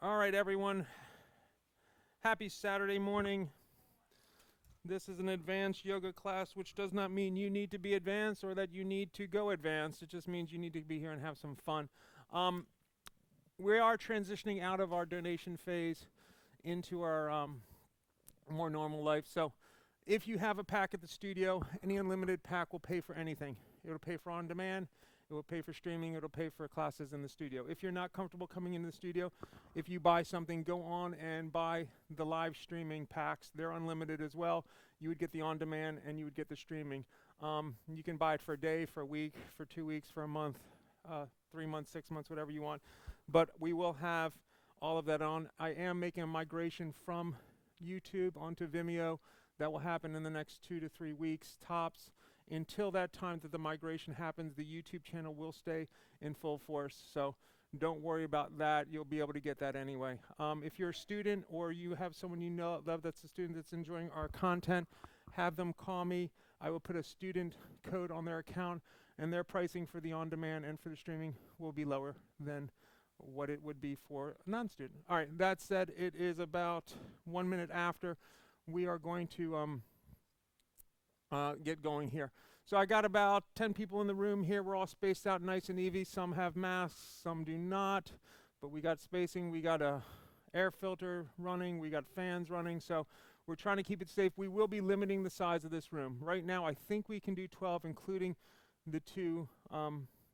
All right, everyone. Happy Saturday morning. This is an advanced yoga class, which does not mean you need to be advanced or that you need to go advanced. It just means you need to be here and have some fun. Um, we are transitioning out of our donation phase into our more normal life. So if you have a pack at the studio, any unlimited pack will pay for anything. It'll pay for on demand. It will pay for streaming. It'll pay for classes in the studio. If you're not comfortable coming into the studio, if you buy something, go on and buy the live streaming packs. They're unlimited as well. You would get the on demand and you would get the streaming. You can buy it for a day, for a week, for 2 weeks, for a month, 3 months, 6 months, whatever you want. But we will have all of that on. I am making a migration from YouTube onto Vimeo. That will happen in the next 2 to 3 weeks tops. Until that time that the migration happens, the YouTube channel will stay in full force. So don't worry about that. You'll be able to get that anyway. If you're a student or you have someone you know love that's a student that's enjoying our content, have them call me. I will put a student code on their account, and their pricing for the on-demand and for the streaming will be lower than what it would be for a non-student. All right, that said, it is about 1 minute after. We are going to get going here. So I got about 10 people in the room here. We're all spaced out nice and easy. Some have masks, some do not, but we got spacing. We got a air filter running. We got fans running. So we're trying to keep it safe. We will be limiting the size of this room. Right now, I think we can do 12, including the two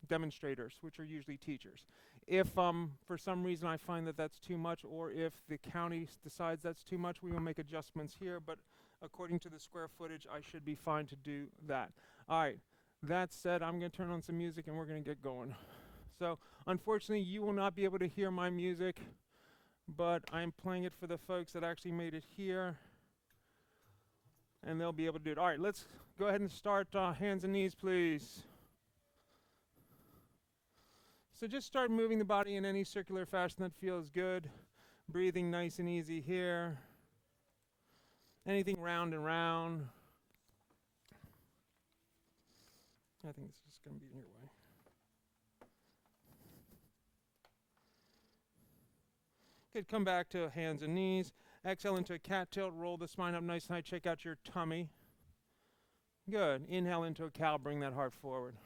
demonstrators, which are usually teachers. If for some reason I find that that's too much, or if the county decides that's too much, we will make adjustments here. But according to the square footage, I should be fine to do that. All right, that said, I'm going to turn on some music and we're going to get going. So unfortunately, you will not be able to hear my music, but I'm playing it for the folks that actually made it here, and they'll be able to do it. All right, let's go ahead and start. Hands and knees, please. So just start moving the body in any circular fashion that feels good. Breathing nice and easy here. Anything round and round. I think it's just going to be in your way. Good, come back to hands and knees. Exhale into a cat tilt, roll the spine up nice and high, check out your tummy. Good, inhale into a cow, bring that heart forward.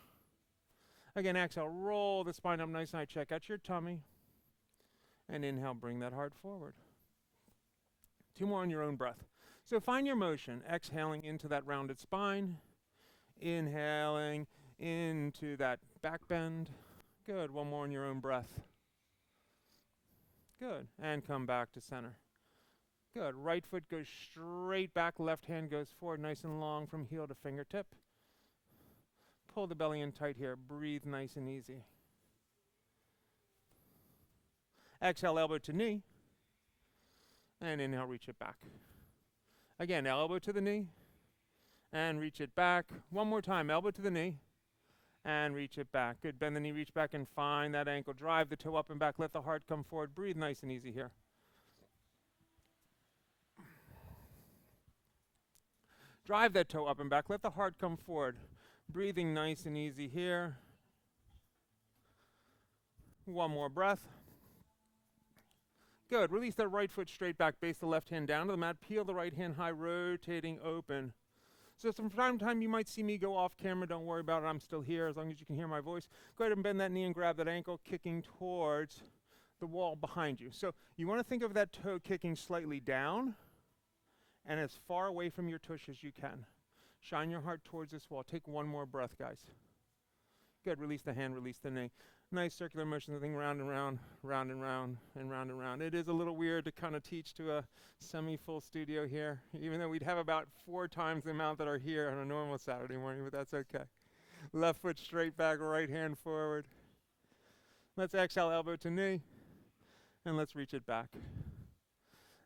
Again, exhale, roll the spine up nice and high, check out your tummy. And inhale, bring that heart forward. 2 more on your own breath. So find your motion, exhaling into that rounded spine. Inhaling into that back bend. Good. 1 more in your own breath. Good. And come back to center. Good. Right foot goes straight back. Left hand goes forward nice and long from heel to fingertip. Pull the belly in tight here. Breathe nice and easy. Exhale, elbow to knee. And inhale, reach it back. Again, elbow to the knee. And reach it back. 1 more time, elbow to the knee, and reach it back. Good, bend the knee, reach back, and find that ankle. Drive the toe up and back, let the heart come forward. Breathe nice and easy here. Drive that toe up and back, let the heart come forward. Breathing nice and easy here. 1 more breath. Good, release that right foot straight back, base the left hand down to the mat, peel the right hand high, rotating open. So from time to time, you might see me go off camera. Don't worry about it. I'm still here as long as you can hear my voice. Go ahead and bend that knee and grab that ankle, kicking towards the wall behind you. So you want to think of that toe kicking slightly down and as far away from your tush as you can. Shine your heart towards this wall. Take 1 more breath, guys. Good. Release the hand, release the knee. Nice circular motion, the thing round and round, round and round, and round and round. It is a little weird to kind of teach to a semi-full studio here, even though we'd have about 4 times the amount that are here on a normal Saturday morning, but that's okay. Left foot straight back, right hand forward. Let's exhale, elbow to knee, and let's reach it back.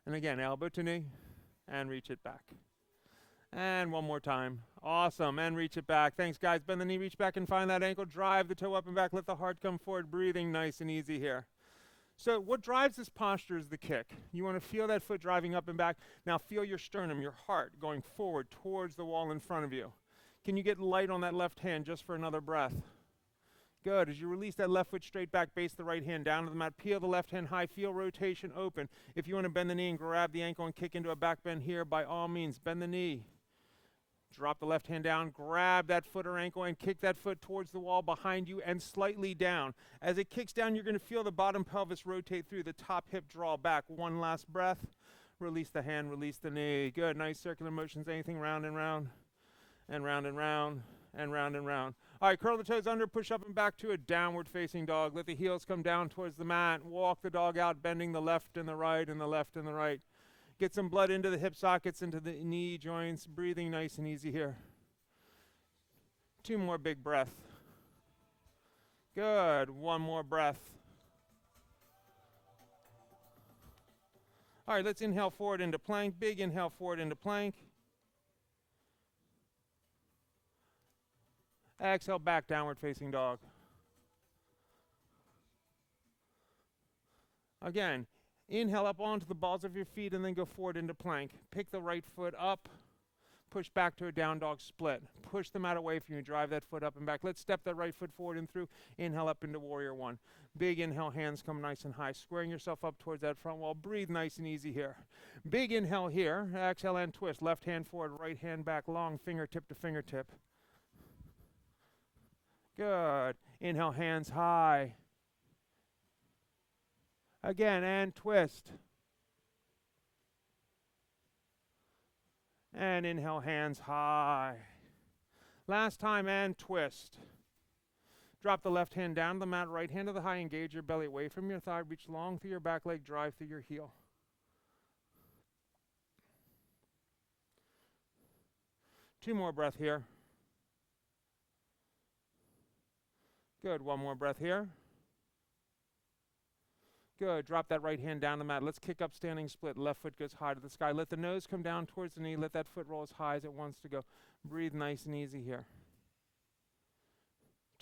And again, elbow to knee, and reach it back. And 1 more time. Awesome. And reach it back. Thanks, guys. Bend the knee, reach back and find that ankle. Drive the toe up and back. Let the heart come forward. Breathing nice and easy here. So what drives this posture is the kick. You want to feel that foot driving up and back. Now feel your sternum, your heart, going forward towards the wall in front of you. Can you get light on that left hand just for another breath? Good. As you release that left foot straight back, base the right hand down to the mat. Peel the left hand high. Feel rotation open. If you want to bend the knee and grab the ankle and kick into a back bend here, by all means, bend the knee. Drop the left hand down, grab that foot or ankle and kick that foot towards the wall behind you and slightly down. As it kicks down, you're going to feel the bottom pelvis rotate through, the top hip draw back. One last breath. Release the hand, release the knee. Good. Nice circular motions. Anything round and round and round and round and round and round. All right, curl the toes under, push up and back to a downward facing dog. Let the heels come down towards the mat. Walk the dog out, bending the left and the right and the left and the right. Get some blood into the hip sockets, into the knee joints. Breathing nice and easy here. 2 more big breaths. Good. 1 more breath. All right, let's inhale forward into plank. Big inhale forward into plank. Exhale back, downward facing dog. Again, inhale up onto the balls of your feet and then go forward into plank. Pick the right foot up. Push back to a down dog split. Push the mat away from you. Drive that foot up and back. Let's step that right foot forward and through. Inhale up into warrior 1. Big inhale, hands come nice and high. Squaring yourself up towards that front wall. Breathe nice and easy here. Big inhale here. Exhale and twist. Left hand forward, right hand back. Long fingertip to fingertip. Good. Inhale, hands high. Again, and twist. And inhale, hands high. Last time, and twist. Drop the left hand down to the mat, right hand to the high, engage your belly away from your thigh, reach long through your back leg, drive through your heel. Two more breath here. Good, 1 more breath here. Good, drop that right hand down the mat. Let's kick up standing split. Left foot goes high to the sky. Let the nose come down towards the knee. Let that foot roll as high as it wants to go. Breathe nice and easy here.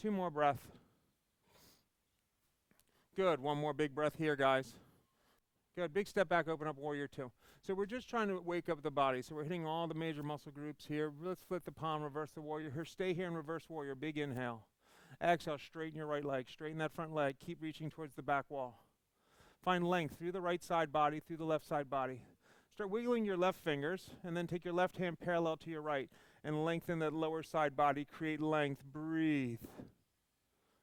2 more breaths. Good, 1 more big breath here, guys. Good, big step back, open up warrior 2. So we're just trying to wake up the body. So we're hitting all the major muscle groups here. Let's flip the palm, reverse the warrior. Here, stay here in reverse warrior. Big inhale. Exhale, straighten your right leg. Straighten that front leg. Keep reaching towards the back wall. Find length through the right side body, through the left side body. Start wiggling your left fingers, and then take your left hand parallel to your right, and lengthen that lower side body. Create length. Breathe.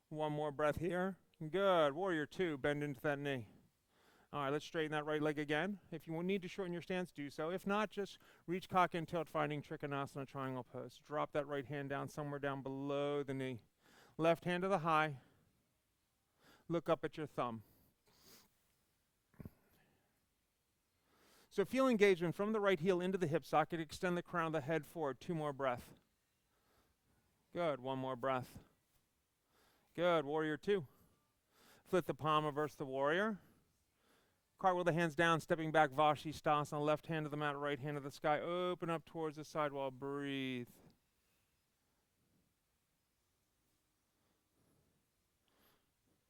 1 more breath here. Good. Warrior 2, bend into that knee. All right, let's straighten that right leg again. If you need to shorten your stance, do so. If not, just reach cock and tilt, finding Trikonasana triangle pose. Drop that right hand down somewhere down below the knee. Left hand to the high. Look up at your thumb. So feel engagement from the right heel into the hip socket. Extend the crown of the head forward. 2 more breaths. Good. 1 more breath. Good. Warrior 2. Flip the palm, reverse the warrior. Cartwheel the hands down, stepping back, Vashisthasana. Left hand to the mat, right hand to the sky. Open up towards the sidewall. Breathe.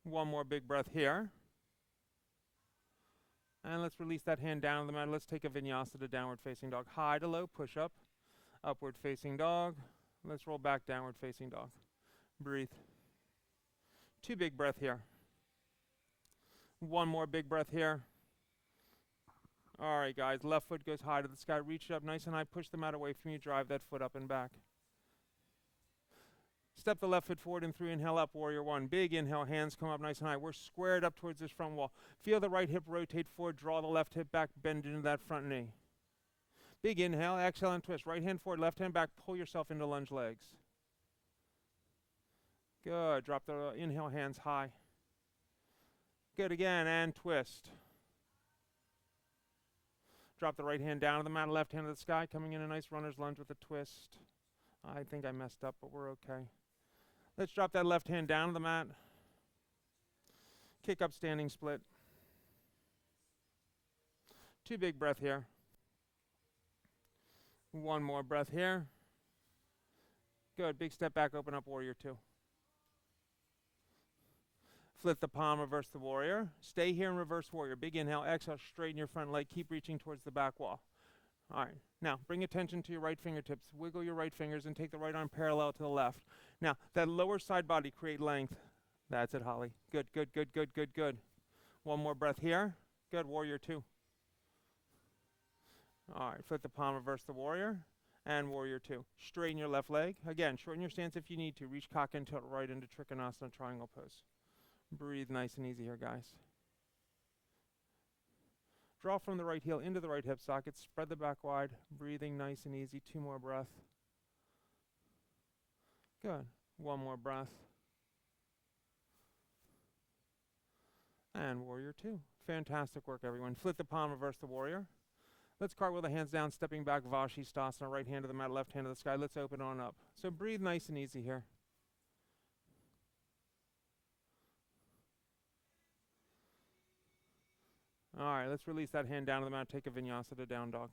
One more big breath here. And let's release that hand down on the mat. Let's take a vinyasa to downward facing dog. High to low, push up. Upward facing dog. Let's roll back, downward facing dog. Breathe. 2 big breath here. 1 more big breath here. All right, guys. Left foot goes high to the sky. Reach up nice and high. Push the mat away from you. Drive that foot up and back. Step the left foot forward and through. Inhale up, warrior 1. Big inhale, hands come up nice and high. We're squared up towards this front wall. Feel the right hip rotate forward. Draw the left hip back. Bend into that front knee. Big inhale, exhale and twist. Right hand forward, left hand back. Pull yourself into lunge legs. Good. Drop the inhale, hands high. Good again, and twist. Drop the right hand down to the mat, left hand to the sky. Coming in a nice runner's lunge with a twist. I think I messed up, but we're okay. Let's drop that left hand down to the mat. Kick up, standing split. 2 big breath here. 1 more breath here. Good. Big step back, open up, warrior 2. Flip the palm, reverse the warrior. Stay here in reverse warrior. Big inhale, exhale, straighten your front leg. Keep reaching towards the back wall. All right. Now, bring attention to your right fingertips. Wiggle your right fingers and take the right arm parallel to the left. Now, that lower side body, create length. That's it, Holly. Good, good, good, good, good, good. One more breath here. Good, warrior two. All right, flip the palm, reverse the warrior, and warrior two. Straighten your left leg. Again, shorten your stance if you need to. Reach cock and tilt right into Trikonasana triangle pose. Breathe nice and easy here, guys. Draw from the right heel into the right hip socket. Spread the back wide. Breathing nice and easy. Two more breaths. Good. One more breath. And warrior two. Fantastic work, everyone. Flip the palm, reverse the warrior. Let's cartwheel the hands down, stepping back, Vashisthasana, right hand to the mat, left hand to the sky. Let's open on up. So breathe nice and easy here. All right, let's release that hand down to the mat, take a vinyasa to down dog.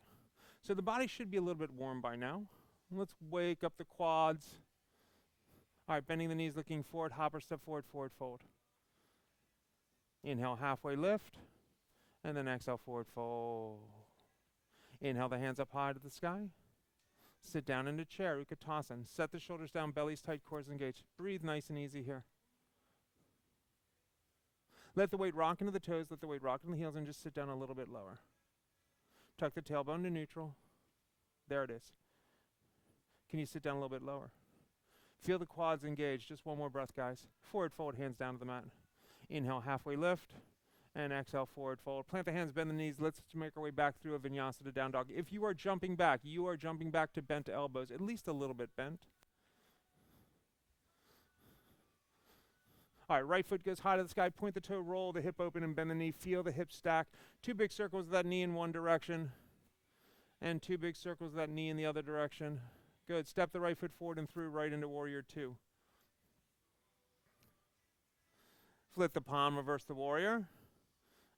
So the body should be a little bit warm by now. Let's wake up the quads. All right, bending the knees, looking forward, hopper, step forward, forward fold. Inhale, halfway lift, and then exhale, forward fold. Inhale the hands up high to the sky. Sit down into chair, Utkatasana. Set the shoulders down, belly's tight, cores engaged. Breathe nice and easy here. Let the weight rock into the toes, let the weight rock into the heels, and just sit down a little bit lower. Tuck the tailbone to neutral. There it is. Can you sit down a little bit lower? Feel the quads engaged. Just one more breath, guys. Forward fold, hands down to the mat. Inhale, halfway lift, and exhale, forward fold. Plant the hands, bend the knees. Let's make our way back through a vinyasa to down dog. If you are jumping back to bent elbows, at least a little bit bent. All right, right foot goes high to the sky. Point the toe, roll the hip open, and bend the knee. Feel the hip stack. Two big circles of that knee in one direction, and two big circles of that knee in the other direction. Good. Step the right foot forward and through right into warrior two. Flip the palm, reverse the warrior.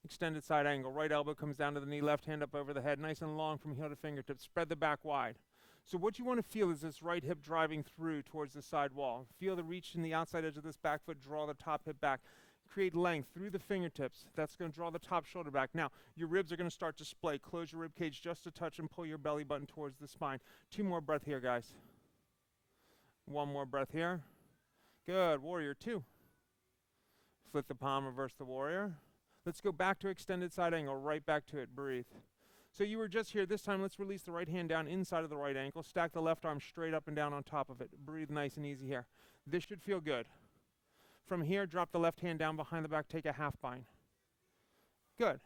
Extended side angle. Right elbow comes down to the knee, left hand up over the head. Nice and long from heel to fingertips. Spread the back wide. So what you want to feel is this right hip driving through towards the side wall. Feel the reach in the outside edge of this back foot. Draw the top hip back. Create length through the fingertips. That's going to draw the top shoulder back. Now, your ribs are going to start to splay. Close your rib cage just a touch and pull your belly button towards the spine. Two more breath here, guys. One more breath here. Good. Warrior two. Flip the palm, reverse the warrior. Let's go back to extended side angle, right back to it. Breathe. So you were just here. This time, let's release the right hand down inside of the right ankle. Stack the left arm straight up and down on top of it. Breathe nice and easy here. This should feel good. From here, drop the left hand down behind the back. Take a half bind. Good.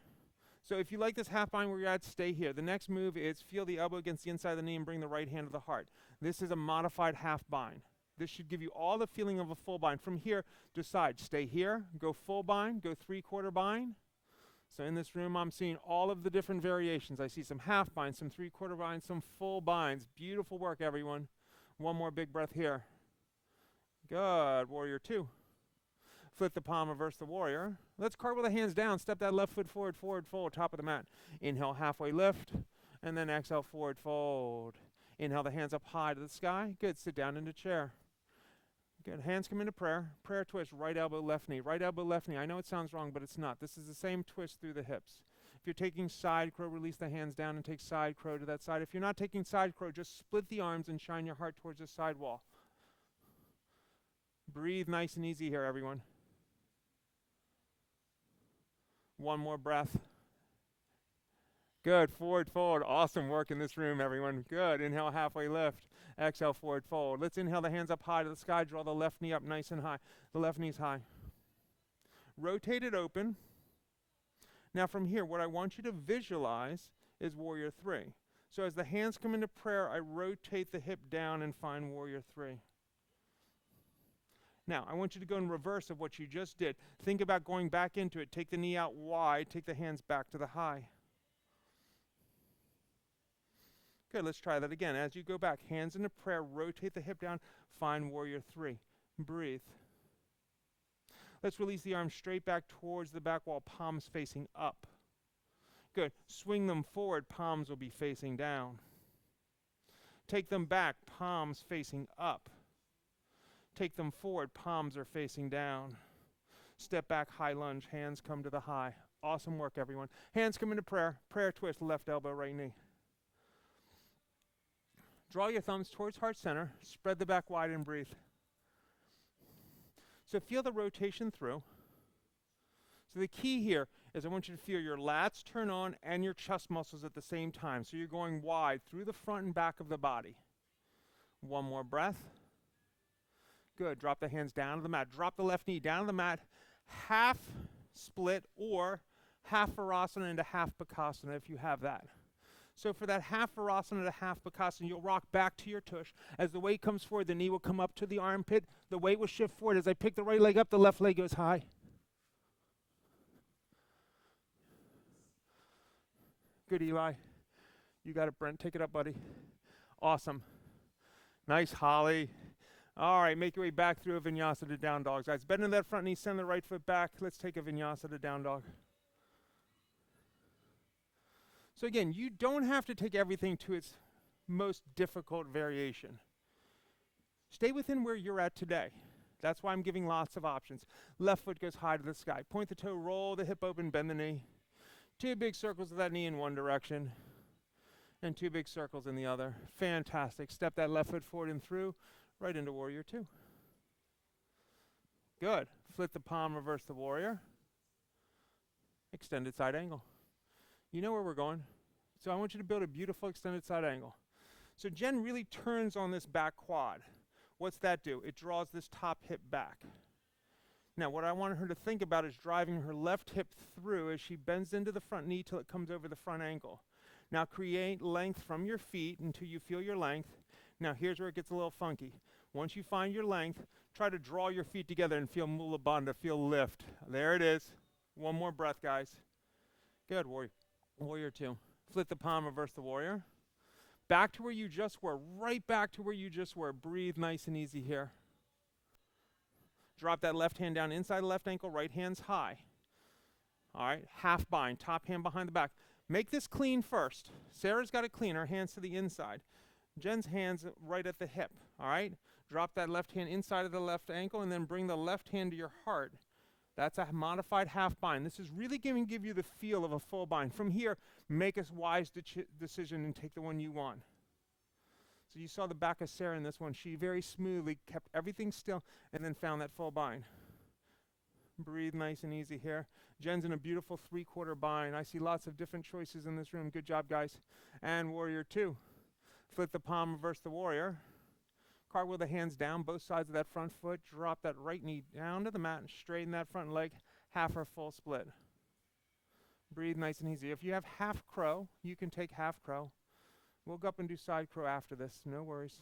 So if you like this half bind where you're at, stay here. The next move is feel the elbow against the inside of the knee and bring the right hand to the heart. This is a modified half bind. This should give you all the feeling of a full bind. From here, decide, stay here, go full bind, go 3/4 bind. So in this room, I'm seeing all of the different variations. I see some half binds, some 3/4 binds, some full binds. Beautiful work, everyone. One more big breath here. Good. Warrior two. Flip the palm, reverse the warrior. Let's cartwheel the hands down. Step that left foot forward, forward fold, top of the mat. Inhale, halfway lift, and then exhale, forward fold. Inhale the hands up high to the sky. Good. Sit down into chair. Good. Hands come into prayer. Prayer twist, right elbow, left knee. Right elbow, left knee. I know it sounds wrong, but it's not. This is the same twist through the hips. If you're taking side crow, release the hands down and take side crow to that side. If you're not taking side crow, just split the arms and shine your heart towards the side wall. Breathe nice and easy here, everyone. One more breath. Good. Forward fold. Awesome work in this room, everyone. Good. Inhale, halfway lift. Exhale, forward fold. Let's inhale the hands up high to the sky. Draw the left knee up nice and high. The left knee's high. Rotate it open. Now from here, what I want you to visualize is warrior three. So as the hands come into prayer, I rotate the hip down and find warrior three. Now, I want you to go in reverse of what you just did. Think about going back into it. Take the knee out wide. Take the hands back to the high. Good, let's try that again. As you go back, hands into prayer, rotate the hip down, find warrior three. Breathe. Let's release the arms straight back towards the back wall, palms facing up. Good. Swing them forward, palms will be facing down. Take them back, palms facing up. Take them forward, palms are facing down. Step back, high lunge, hands come to the high. Awesome work, everyone. Hands come into prayer. Prayer twist, left elbow, right knee. Draw your thumbs towards heart center. Spread the back wide and breathe. So feel the rotation through. So the key here is I want you to feel your lats turn on and your chest muscles at the same time. So you're going wide through the front and back of the body. One more breath. Good. Drop the hands down to the mat. Drop the left knee down to the mat. Half split or half Virasana into half Bakasana if you have that. So for that half Virasana to half Bakasana, you'll rock back to your tush. As the weight comes forward, the knee will come up to the armpit. The weight will shift forward. As I pick the right leg up, the left leg goes high. Good, Eli. You got it, Brent. Take it up, buddy. Awesome. Nice, Holly. All right, make your way back through a vinyasa to down dog. Guys, bend in that front knee, send the right foot back. Let's take a vinyasa to down dog. So again, you don't have to take everything to its most difficult variation. Stay within where you're at today. That's why I'm giving lots of options. Left foot goes high to the sky. Point the toe, roll the hip open, bend the knee. 2 big circles of that knee in one direction, and 2 big circles in the other. Fantastic. Step that left foot forward and through, right into warrior 2. Good. Flip the palm, reverse the warrior. Extended side angle. You know where we're going. So I want you to build a beautiful extended side angle. So Jen really turns on this back quad. What's that do? It draws this top hip back. Now what I want her to think about is driving her left hip through as she bends into the front knee till it comes over the front ankle. Now create length from your feet until you feel your length. Now here's where it gets a little funky. Once you find your length, try to draw your feet together and feel Mula Bandha, feel lift. There it is. One more breath, guys. Good, warrior 2. Flip the palm, reverse the warrior. Back to where you just were, right back to where you just were. Breathe nice and easy here. Drop that left hand down inside the left ankle, right hand's high. All right, half bind, top hand behind the back. Make this clean first. Sarah's got it clean, her hands to the inside. Jen's hands right at the hip, all right? Drop that left hand inside of the left ankle and then bring the left hand to your heart. That's a modified half bind. This is really going to give you the feel of a full bind. From here, make a wise decision and take the one you want. So you saw the back of Sarah in this one. She very smoothly kept everything still and then found that full bind. Breathe nice and easy here. Jen's in a beautiful 3/4 bind. I see lots of different choices in this room. Good job, guys. And warrior 2. Flip the palm, reverse the warrior. Cartwheel the hands down, both sides of that front foot. Drop that right knee down to the mat and straighten that front leg, half or full split. Breathe nice and easy. If you have half crow, you can take half crow. We'll go up and do side crow after this, no worries.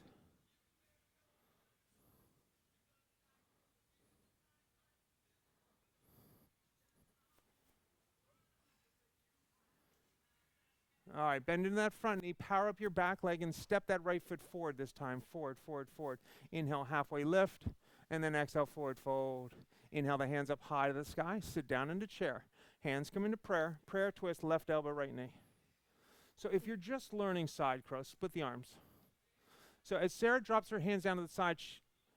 All right, bend into that front knee, power up your back leg, and step that right foot forward this time. Forward, forward, forward. Inhale, halfway lift, and then exhale, forward, fold. Inhale, the hands up high to the sky. Sit down into chair. Hands come into prayer. Prayer twist, left elbow, right knee. So if you're just learning side crow, split the arms. So as Sarah drops her hands down to the side,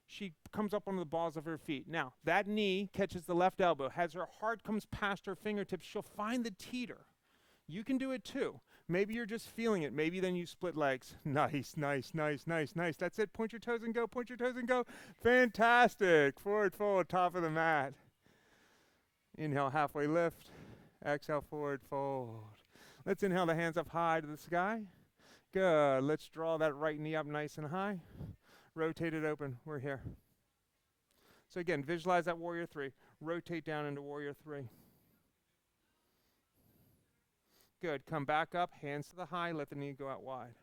she comes up on the balls of her feet. Now, that knee catches the left elbow. As her heart comes past her fingertips, she'll find the teeter. You can do it too. Maybe you're just feeling it. Maybe then you split legs. Nice, nice, nice, nice, nice. That's it. Point your toes and go. Point your toes and go. Fantastic. Forward fold, top of the mat. Inhale, halfway lift. Exhale, forward fold. Let's inhale the hands up high to the sky. Good. Let's draw that right knee up nice and high. Rotate it open. We're here. So again, visualize that warrior 3. Rotate down into warrior 3. Good. Come back up, hands to the high, let the knee go out wide.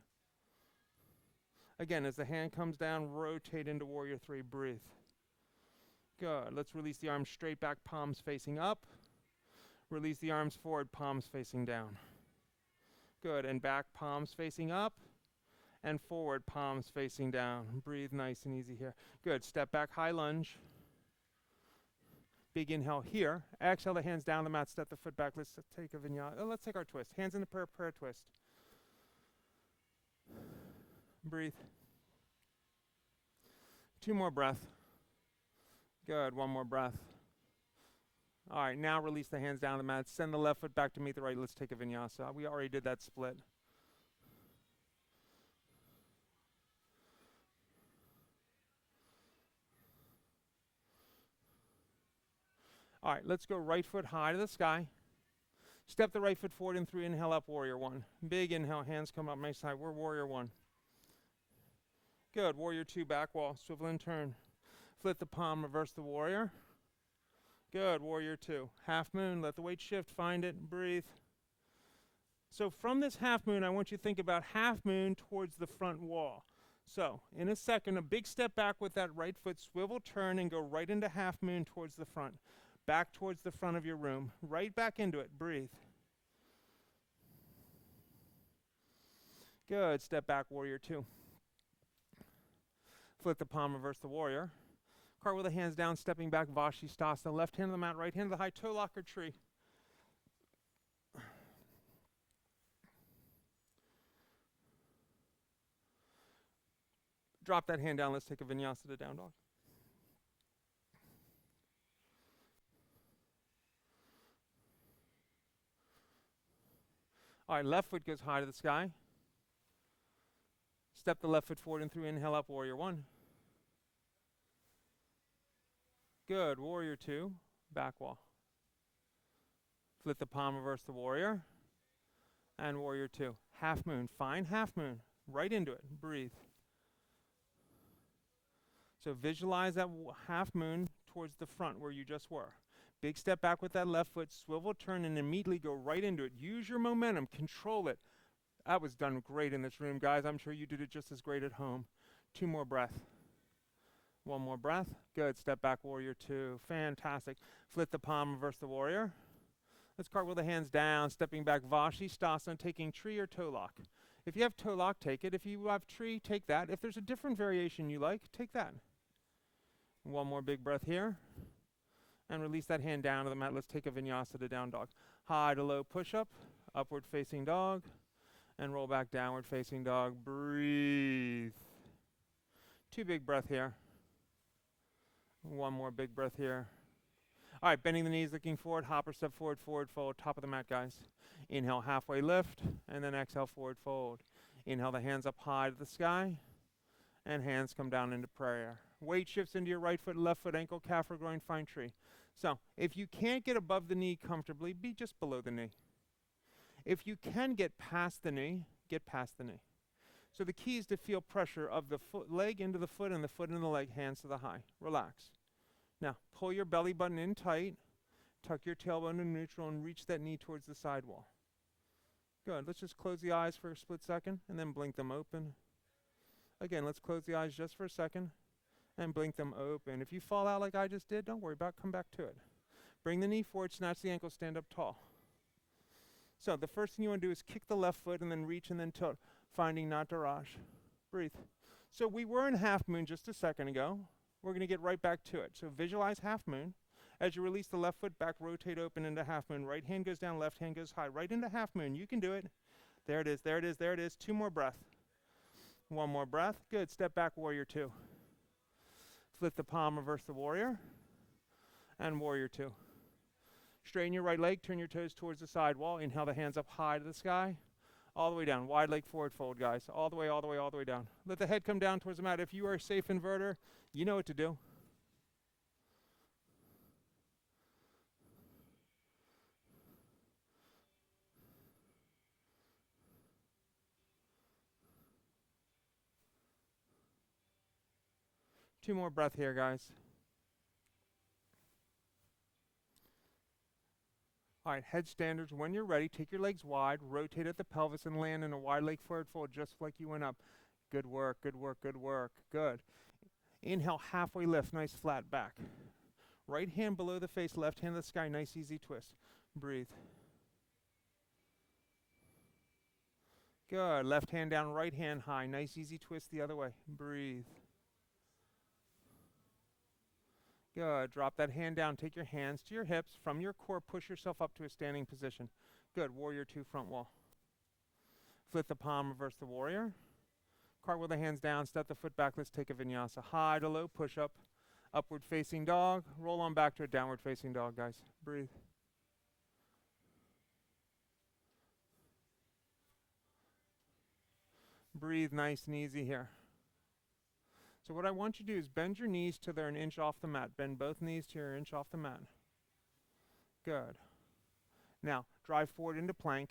Again, as the hand comes down, rotate into warrior 3, breathe. Good. Let's release the arms straight back, palms facing up. Release the arms forward, palms facing down. Good. And back, palms facing up. And forward, palms facing down. Breathe nice and easy here. Good. Step back, high lunge. Big inhale here. Exhale the hands down the mat, step the foot back. Let's take a vinyasa. Let's take our twist. Hands in the prayer twist. Breathe. 2 more breaths. Good. 1 more breath. All right, now release the hands down the mat. Send the left foot back to meet the right. Let's take a vinyasa. We already did that split. All right, let's go right foot high to the sky. Step the right foot forward and through. Inhale up, warrior one. Big inhale, hands come up nice high. We're warrior one. Good, warrior two, back wall, swivel and turn. Flip the palm, reverse the warrior. Good, warrior two. Half moon, let the weight shift, find it, breathe. So from this half moon, I want you to think about half moon towards the front wall. So in a second, a big step back with that right foot, swivel, turn, and go right into half moon towards the front. Back towards the front of your room. Right back into it, breathe. Good, step back, warrior two. Flip the palm, reverse the warrior. Cartwheel the hands down, stepping back, Vashisthasana. Left hand to the mat, right hand to the high toe lock or tree. Drop that hand down. Let's take a vinyasa to down dog. All right, left foot goes high to the sky. Step the left foot forward and through. Inhale up, warrior one. Good, warrior two, back wall. Flip the palm, reverse the warrior. And warrior two. Half moon, fine half moon. Right into it, breathe. So visualize that half moon towards the front where you just were. Big step back with that left foot, swivel, turn, and immediately go right into it. Use your momentum, control it. That was done great in this room, guys. I'm sure you did it just as great at home. 2 more breaths. 1 more breath. Good. Step back, warrior two. Fantastic. Flip the palm, reverse the warrior. Let's cartwheel the hands down, stepping back, Vashisthasana, taking tree or toe lock. If you have toe lock, take it. If you have tree, take that. If there's a different variation you like, take that. 1 more big breath here. And release that hand down to the mat. Let's take a vinyasa to down dog. High to low push-up, upward facing dog, and roll back downward facing dog. Breathe. 2 big breath here. 1 more big breath here. All right, bending the knees, looking forward, hopper step forward, forward fold, top of the mat, guys. Inhale, halfway lift, and then exhale, forward fold. Inhale, the hands up high to the sky, and hands come down into prayer. Weight shifts into your right foot, left foot, ankle, calf, or groin, find tree. So if you can't get above the knee comfortably, be just below the knee. If you can get past the knee, get past the knee. So the key is to feel pressure of the leg into the foot and the foot into the leg, hands to the high. Relax. Now, pull your belly button in tight, tuck your tailbone in neutral, and reach that knee towards the sidewall. Good. Let's just close the eyes for a split second, and then blink them open. Again, let's close the eyes just for a second, and blink them open. If you fall out like I just did, don't worry about it. Come back to it. Bring the knee forward, snatch the ankle, stand up tall. So the first thing you want to do is kick the left foot, and then reach, and then tilt, finding Nataraj. Breathe. So we were in half moon just a second ago. We're going to get right back to it. So visualize half moon. As you release the left foot back, rotate open into half moon. Right hand goes down, left hand goes high. Right into half moon. You can do it. There it is, there it is, there it is. 2 more breaths. 1 more breath. Good. Step back, warrior two. Flip the palm, reverse the warrior. And warrior two. Straighten your right leg, turn your toes towards the sidewall. Inhale the hands up high to the sky. All the way down. Wide leg forward fold, guys. All the way, all the way, all the way down. Let the head come down towards the mat. If you are a safe inverter, you know what to do. Two more breath here, guys. All right, head standards. When you're ready, take your legs wide, rotate at the pelvis, and land in a wide leg forward fold just like you went up. Good work, good work, good work. Good. Inhale, halfway lift, nice flat back. Right hand below the face, left hand to the sky, nice easy twist. Breathe. Good. Left hand down, right hand high, nice easy twist the other way. Breathe. Good. Drop that hand down. Take your hands to your hips. From your core, push yourself up to a standing position. Good. Warrior two, front wall. Flip the palm, reverse the warrior. Cartwheel the hands down, step the foot back. Let's take a vinyasa. High to low, push up. Upward facing dog. Roll on back to a downward facing dog, guys. Breathe. Breathe nice and easy here. So what I want you to do is bend your knees till they're an inch off the mat. Bend both knees till you're an inch off the mat. Good. Now, drive forward into plank.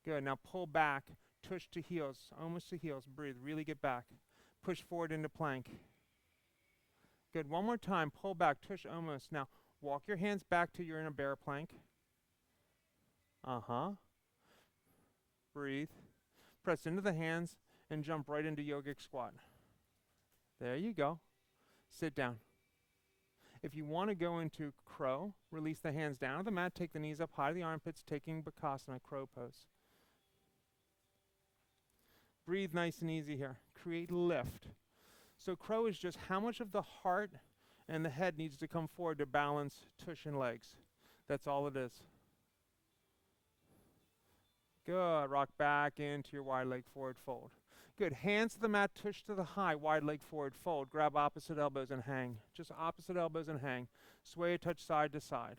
Good. Now pull back, tush to heels, almost to heels. Breathe. Really get back. Push forward into plank. Good. One more time. Pull back, tush almost. Now walk your hands back till you're in a bear plank. Uh-huh. Breathe. Press into the hands and jump right into yogic squat. There you go. Sit down. If you want to go into crow, release the hands down on the mat, take the knees up high to the armpits, taking Bakasana, crow pose. Breathe nice and easy here. Create lift. So crow is just how much of the heart and the head needs to come forward to balance tush and legs. That's all it is. Good. Rock back into your wide leg forward fold. Good. Hands to the mat, tush to the high, wide leg forward fold. Grab opposite elbows and hang. Just opposite elbows and hang. Sway a touch side to side.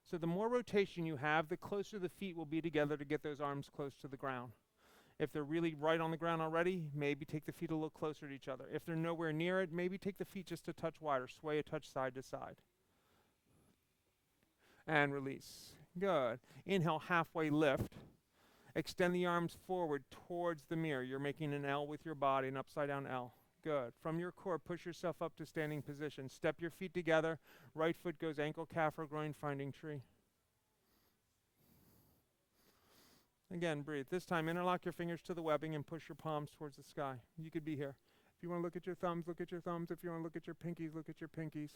So the more rotation you have, the closer the feet will be together to get those arms close to the ground. If they're really right on the ground already, maybe take the feet a little closer to each other. If they're nowhere near it, maybe take the feet just a touch wider. Sway a touch side to side. And release. Good. Inhale, halfway lift. Extend the arms forward towards the mirror. You're making an L with your body, an upside down L. Good. From your core, push yourself up to standing position. Step your feet together. Right foot goes ankle, calf, or groin, finding tree. Again, breathe. This time, interlock your fingers to the webbing and push your palms towards the sky. You could be here. If you want to look at your thumbs, look at your thumbs. If you want to look at your pinkies, look at your pinkies.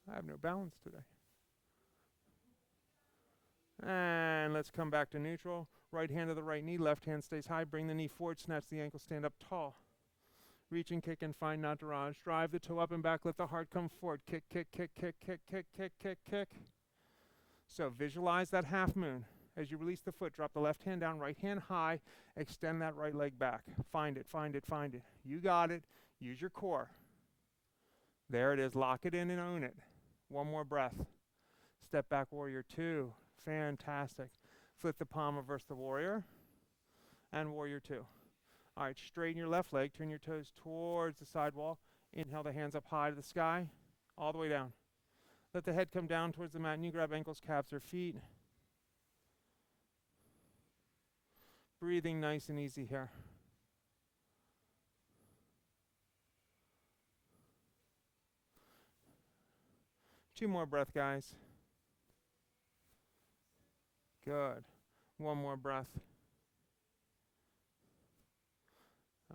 I have no balance today. And let's come back to neutral. Right hand to the right knee, left hand stays high. Bring the knee forward, snatch the ankle, stand up tall. Reach and kick and find Nataraj. Drive the toe up and back, let the heart come forward. Kick, kick, kick, kick, kick, kick, kick, kick, kick. So visualize that half moon. As you release the foot, drop the left hand down, right hand high, extend that right leg back. Find it, find it, find it. You got it. Use your core. There it is. Lock it in and own it. One more breath. Step back, warrior two. Fantastic. Flip the palm, reverse the warrior, and warrior two. All right, straighten your left leg, turn your toes towards the sidewall. Inhale the hands up high to the sky, all the way down. Let the head come down towards the mat, and you grab ankles, calves, or feet. Breathing nice and easy here. Two more breath, guys. Good. One more breath.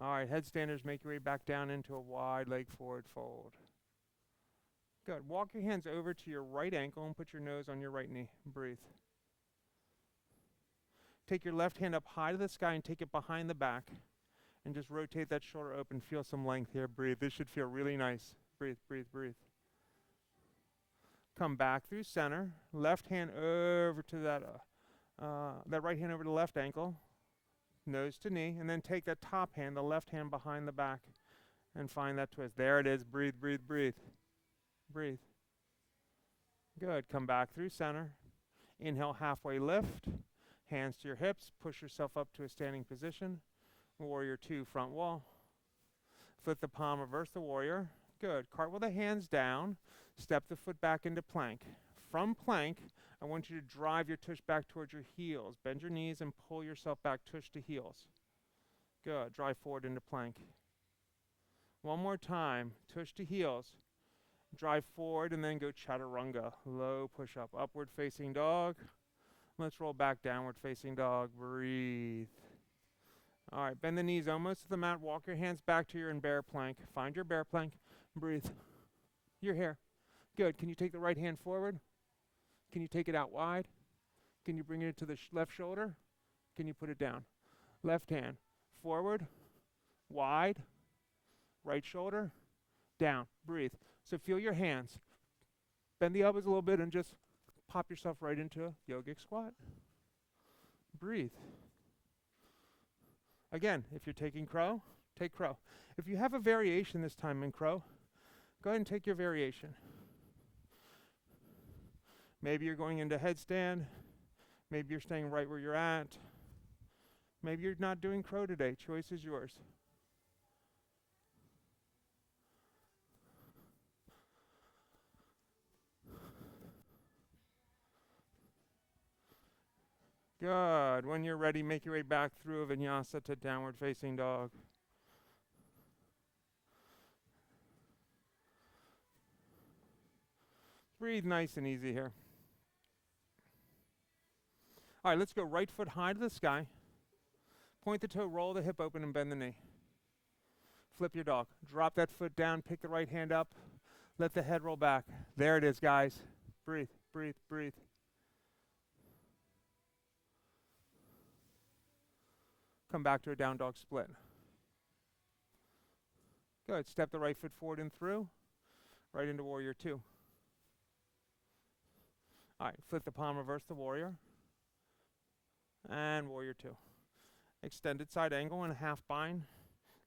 All right, headstanders, make your way back down into a wide leg forward fold. Good. Walk your hands over to your right ankle and put your nose on your right knee. Breathe. Take your left hand up high to the sky and take it behind the back. And just rotate that shoulder open. Feel some length here. Breathe. This should feel really nice. Breathe, breathe, breathe. Come back through center. Left hand over to that right hand over to the left ankle. Nose to knee. And then take that top hand, the left hand behind the back. And find that twist. There it is. Breathe, breathe, breathe. Breathe. Good. Come back through center. Inhale, halfway lift. Hands to your hips. Push yourself up to a standing position. Warrior two, front wall. Flip the palm, reverse the warrior. Good. Cartwheel the hands down. Step the foot back into plank. From plank, I want you to drive your tush back towards your heels. Bend your knees and pull yourself back, tush to heels. Good. Drive forward into plank. One more time. Tush to heels. Drive forward and then go chaturanga. Low push up. Upward facing dog. Let's roll back, downward facing dog. Breathe. All right, bend the knees almost to the mat. Walk your hands back to your in bear plank. Find your bear plank. Breathe. You're here. Good. Can you take the right hand forward? Can you take it out wide? Can you bring it to the left shoulder? Can you put it down? Left hand forward, wide, right shoulder, down. Breathe. So feel your hands. Bend the elbows a little bit and just pop yourself right into a yogic squat. Breathe. Again, if you're taking crow, take crow. If you have a variation this time in crow, go ahead and take your variation. Maybe you're going into headstand. Maybe you're staying right where you're at. Maybe you're not doing crow today. Choice is yours. Good. When you're ready, make your way back through vinyasa to downward facing dog. Breathe nice and easy here. All right, let's go right foot high to the sky. Point the toe, roll the hip open, and bend the knee. Flip your dog. Drop that foot down, pick the right hand up. Let the head roll back. There it is, guys. Breathe, breathe, breathe. Come back to a down dog split. Good. Step the right foot forward and through. Right into warrior two. All right, flip the palm, reverse the warrior. And warrior two. Extended side angle and a half bind.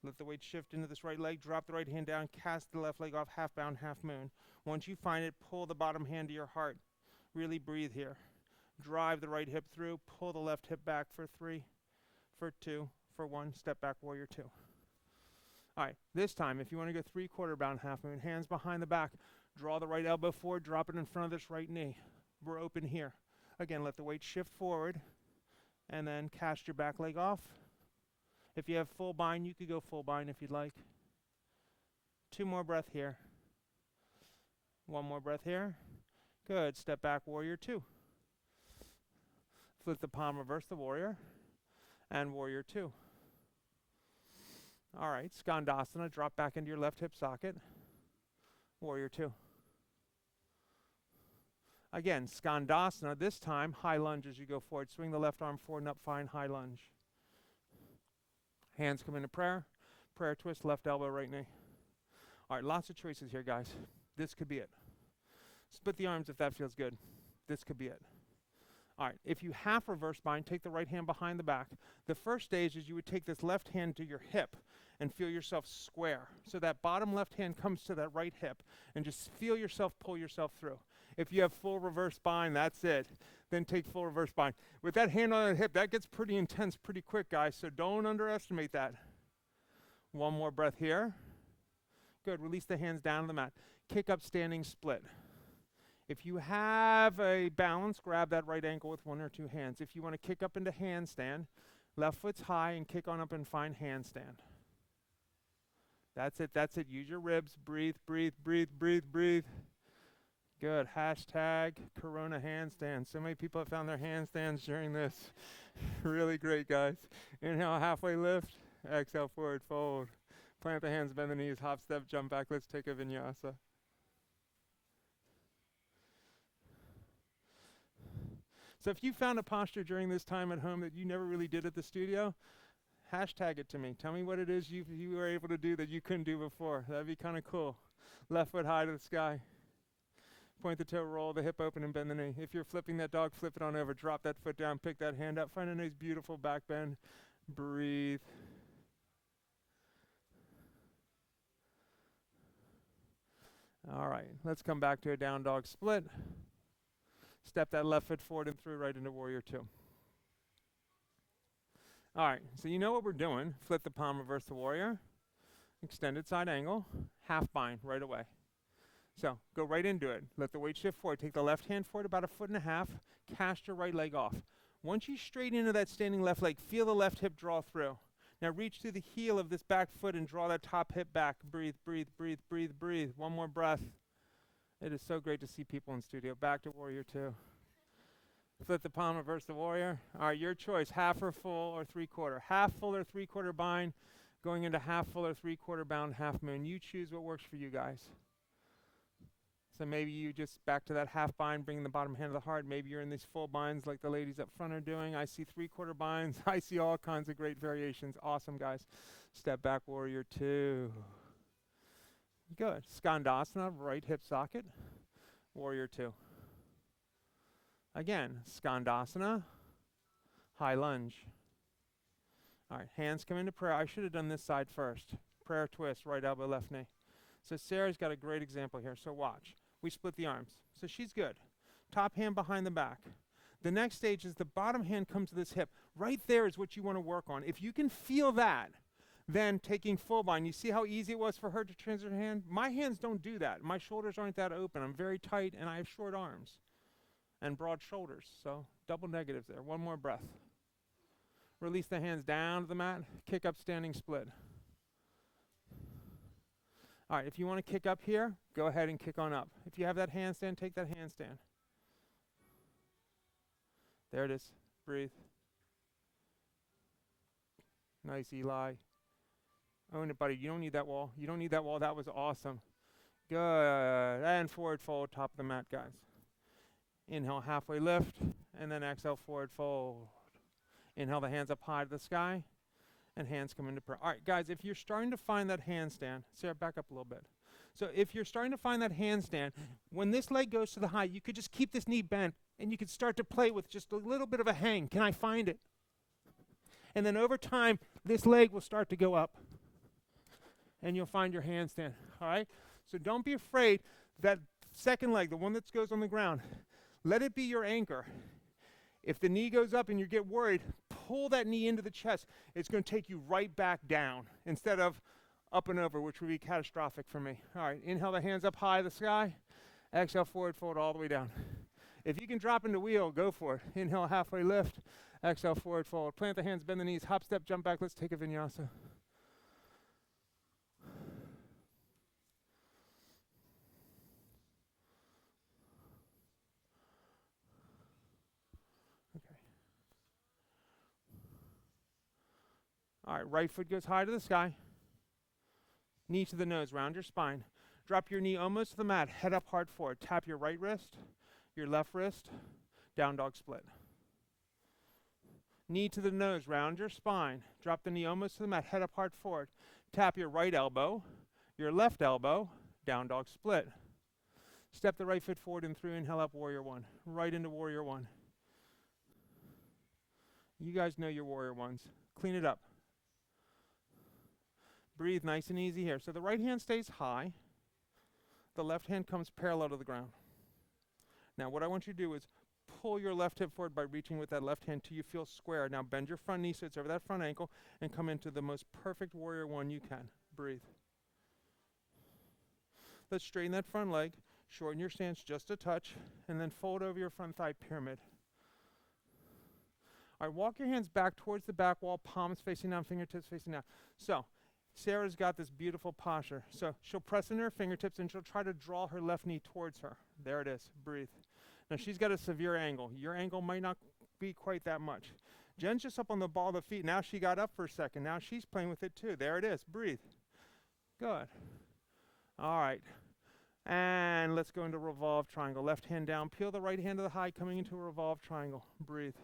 Let the weight shift into this right leg. Drop the right hand down. Cast the left leg off, half bound, half moon. Once you find it, pull the bottom hand to your heart. Really breathe here. Drive the right hip through. Pull the left hip back for 3, for 2, for 1. Step back, warrior two. All right, this time, if you want to go 3/4 bound, half moon, hands behind the back. Draw the right elbow forward. Drop it in front of this right knee. We're open here. Again, let the weight shift forward. And then cast your back leg off. If you have full bind, you could go full bind if you'd like. 2 more breath here. 1 more breath here. Good. Step back, warrior two. Flip the palm, reverse the warrior. And warrior two. All right, Skandasana. Drop back into your left hip socket. Warrior two. Again, Skandasana. This time, high lunge as you go forward. Swing the left arm forward and up, find high lunge. Hands come into prayer. Prayer twist, left elbow, right knee. All right, lots of choices here, guys. This could be it. Split the arms if that feels good. This could be it. All right, if you half reverse bind, take the right hand behind the back. The first stage is you would take this left hand to your hip and feel yourself square. So that bottom left hand comes to that right hip and just feel yourself pull yourself through. If you have full reverse bind, that's it. Then take full reverse bind. With that hand on the hip, that gets pretty intense pretty quick, guys, so don't underestimate that. 1 more breath here. Good, release the hands down to the mat. Kick up, standing split. If you have a balance, grab that right ankle with 1 or 2 hands. If you want to kick up into handstand, left foot's high and kick on up and find handstand. That's it, that's it. Use your ribs. Breathe, breathe, breathe, breathe, breathe. Good. Hashtag Corona handstand. So many people have found their handstands during this. Really great, guys. Inhale, halfway lift. Exhale, forward fold. Plant the hands, bend the knees, hop, step, jump back. Let's take a vinyasa. So if you found a posture during this time at home that you never really did at the studio, hashtag it to me. Tell me what it is you were able to do that you couldn't do before. That'd be kind of cool. Left foot high to the sky. Point the toe, roll the hip open and bend the knee. If you're flipping that dog, flip it on over. Drop that foot down, pick that hand up. Find a nice, beautiful back bend. Breathe. All right, let's come back to a down dog split. Step that left foot forward and through right into warrior two. All right, so you know what we're doing. Flip the palm, reverse the warrior. Extended side angle, half bind right away. So go right into it. Let the weight shift forward. Take the left hand forward about 1.5 feet. Cast your right leg off. Once you straighten into that standing left leg, feel the left hip draw through. Now reach through the heel of this back foot and draw that top hip back. Breathe, breathe, breathe, breathe, breathe. 1 more breath. It is so great to see people in studio. Back to warrior two. Flip the palm, reverse the warrior. All right, your choice, half or full or 3/4. Half full or 3/4 bind, going into half full or 3/4 bound, half moon. You choose what works for you guys. So maybe you just back to that half bind, bring the bottom hand of the heart. Maybe you're in these full binds like the ladies up front are doing. I see 3/4 binds. I see all kinds of great variations. Awesome, guys. Step back, warrior two. Good. Skandasana, right hip socket, warrior two. Again, Skandasana, high lunge. All right, hands come into prayer. I should have done this side first. Prayer twist, right elbow, left knee. So Sarah's got a great example here, so watch. We split the arms. So she's good. Top hand behind the back. The next stage is the bottom hand comes to this hip. Right there is what you want to work on. If you can feel that, then taking full bind. You see how easy it was for her to transfer her hand? My hands don't do that. My shoulders aren't that open. I'm very tight and I have short arms. and broad shoulders. So double negatives there. One more breath. Release the hands down to the mat. Kick up, standing split. All right, if you want to kick up here, go ahead and kick on up. If you have that handstand, take that handstand. There it is. Breathe. Nice, Eli. Own it, buddy. You don't need that wall. You don't need that wall. That was awesome. Good. And forward fold, top of the mat, guys. Inhale, halfway lift, and then exhale, forward fold. Inhale the hands up high to the sky, and hands come into prayer. All right, guys, if you're starting to find that handstand, Sarah, back up a little bit. So if you're starting to find that handstand, when this leg goes to the high, you could just keep this knee bent, and you could start to play with just a little bit of a hang. Can I find it? And then over time, this leg will start to go up, and you'll find your handstand, all right? So don't be afraid that second leg, the one that goes on the ground, let it be your anchor. If the knee goes up and you get worried, pull that knee into the chest. It's going to take you right back down instead of up and over, which would be catastrophic for me. All right, inhale the hands up high to the sky. Exhale, forward fold all the way down. If you can drop into wheel, go for it. Inhale, halfway lift. Exhale, forward fold. Plant the hands, bend the knees, hop, step, jump back. Let's take a vinyasa. All right, right foot goes high to the sky. Knee to the nose, round your spine. Drop your knee almost to the mat, head up hard forward. Tap your right wrist, your left wrist, down dog split. Knee to the nose, round your spine. Drop the knee almost to the mat, head up hard forward. Tap your right elbow, your left elbow, down dog split. Step the right foot forward and through, inhale up, warrior one. Right into warrior one. You guys know your warrior ones. Clean it up. Breathe nice and easy here. So the right hand stays high. The left hand comes parallel to the ground. Now what I want you to do is pull your left hip forward by reaching with that left hand till you feel square. Now bend your front knee so it's over that front ankle and come into the most perfect warrior one you can. Breathe. Let's straighten that front leg, shorten your stance just a touch, and then fold over your front thigh, pyramid. All right, walk your hands back towards the back wall, palms facing down, fingertips facing down. So Sarah's got this beautiful posture. So she'll press in her fingertips and she'll try to draw her left knee towards her. There it is. Breathe. Now she's got a severe angle. Your angle might not be quite that much. Jen's just up on the ball of the feet. Now she got up for a second. Now she's playing with it too. There it is. Breathe. Good. All right. And let's go into revolve triangle. Left hand down. Peel the right hand to the high, coming into a revolve triangle. Breathe.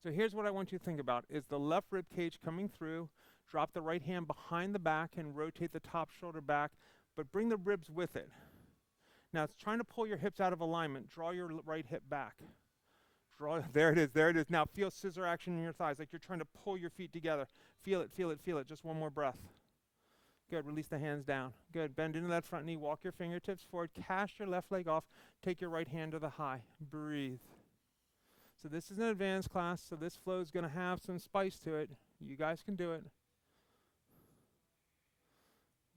So here's what I want you to think about, is the left rib cage coming through, drop the right hand behind the back and rotate the top shoulder back, but bring the ribs with it. Now it's trying to pull your hips out of alignment. Draw your right hip back. There it is, there it is. Now feel scissor action in your thighs, like you're trying to pull your feet together. Feel it, feel it, feel it. Just one more breath. Good, release the hands down. Good, bend into that front knee, walk your fingertips forward, cast your left leg off, take your right hand to the high. Breathe. So this is an advanced class, so this flow is going to have some spice to it. You guys can do it.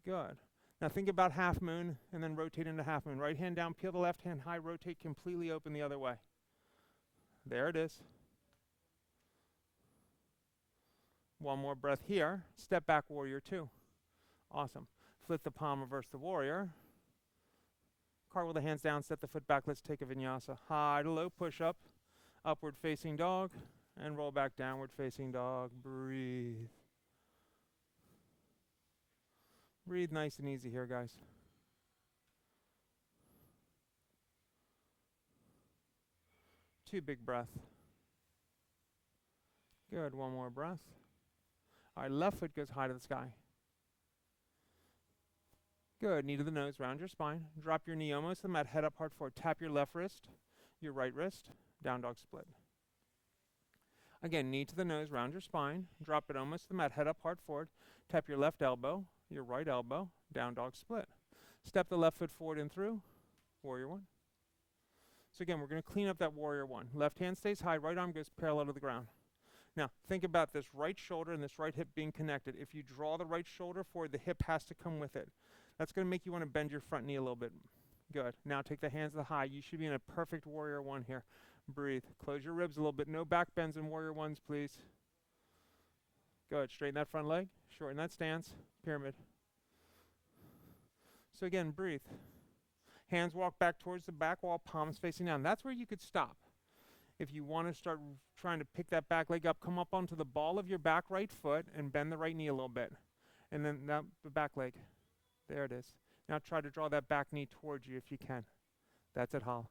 Good. Now think about half moon and then rotate into half moon. Right hand down, peel the left hand high, rotate completely open the other way. There it is. One more breath here. Step back, warrior two. Awesome. Flip the palm, reverse the warrior. Cartwheel the hands down, step the foot back. Let's take a vinyasa. High to low push up. Upward facing dog, and roll back downward facing dog. Breathe. Breathe nice and easy here, guys. Two big breaths. Good, one more breath. All right, left foot goes high to the sky. Good, knee to the nose, round your spine. Drop your knee almost to the mat, head up hard forward. Tap your left wrist, your right wrist. Down dog split. Again, knee to the nose, round your spine. Drop it almost to the mat, head up hard forward. Tap your left elbow, your right elbow, down dog split. Step the left foot forward and through, warrior one. So again, we're going to clean up that warrior one. Left hand stays high, right arm goes parallel to the ground. Now, think about this right shoulder and this right hip being connected. If you draw the right shoulder forward, the hip has to come with it. That's going to make you want to bend your front knee a little bit. Good. Now take the hands to the high. You should be in a perfect warrior one here. Breathe. Close your ribs a little bit. No back bends in warrior ones, please. Good. Straighten that front leg. Shorten that stance. Pyramid. So again, breathe. Hands walk back towards the back wall, palms facing down. That's where you could stop. If you want to start trying to pick that back leg up, come up onto the ball of your back right foot and bend the right knee a little bit. And then now the back leg. There it is. Now try to draw that back knee towards you if you can. That's it, Hal.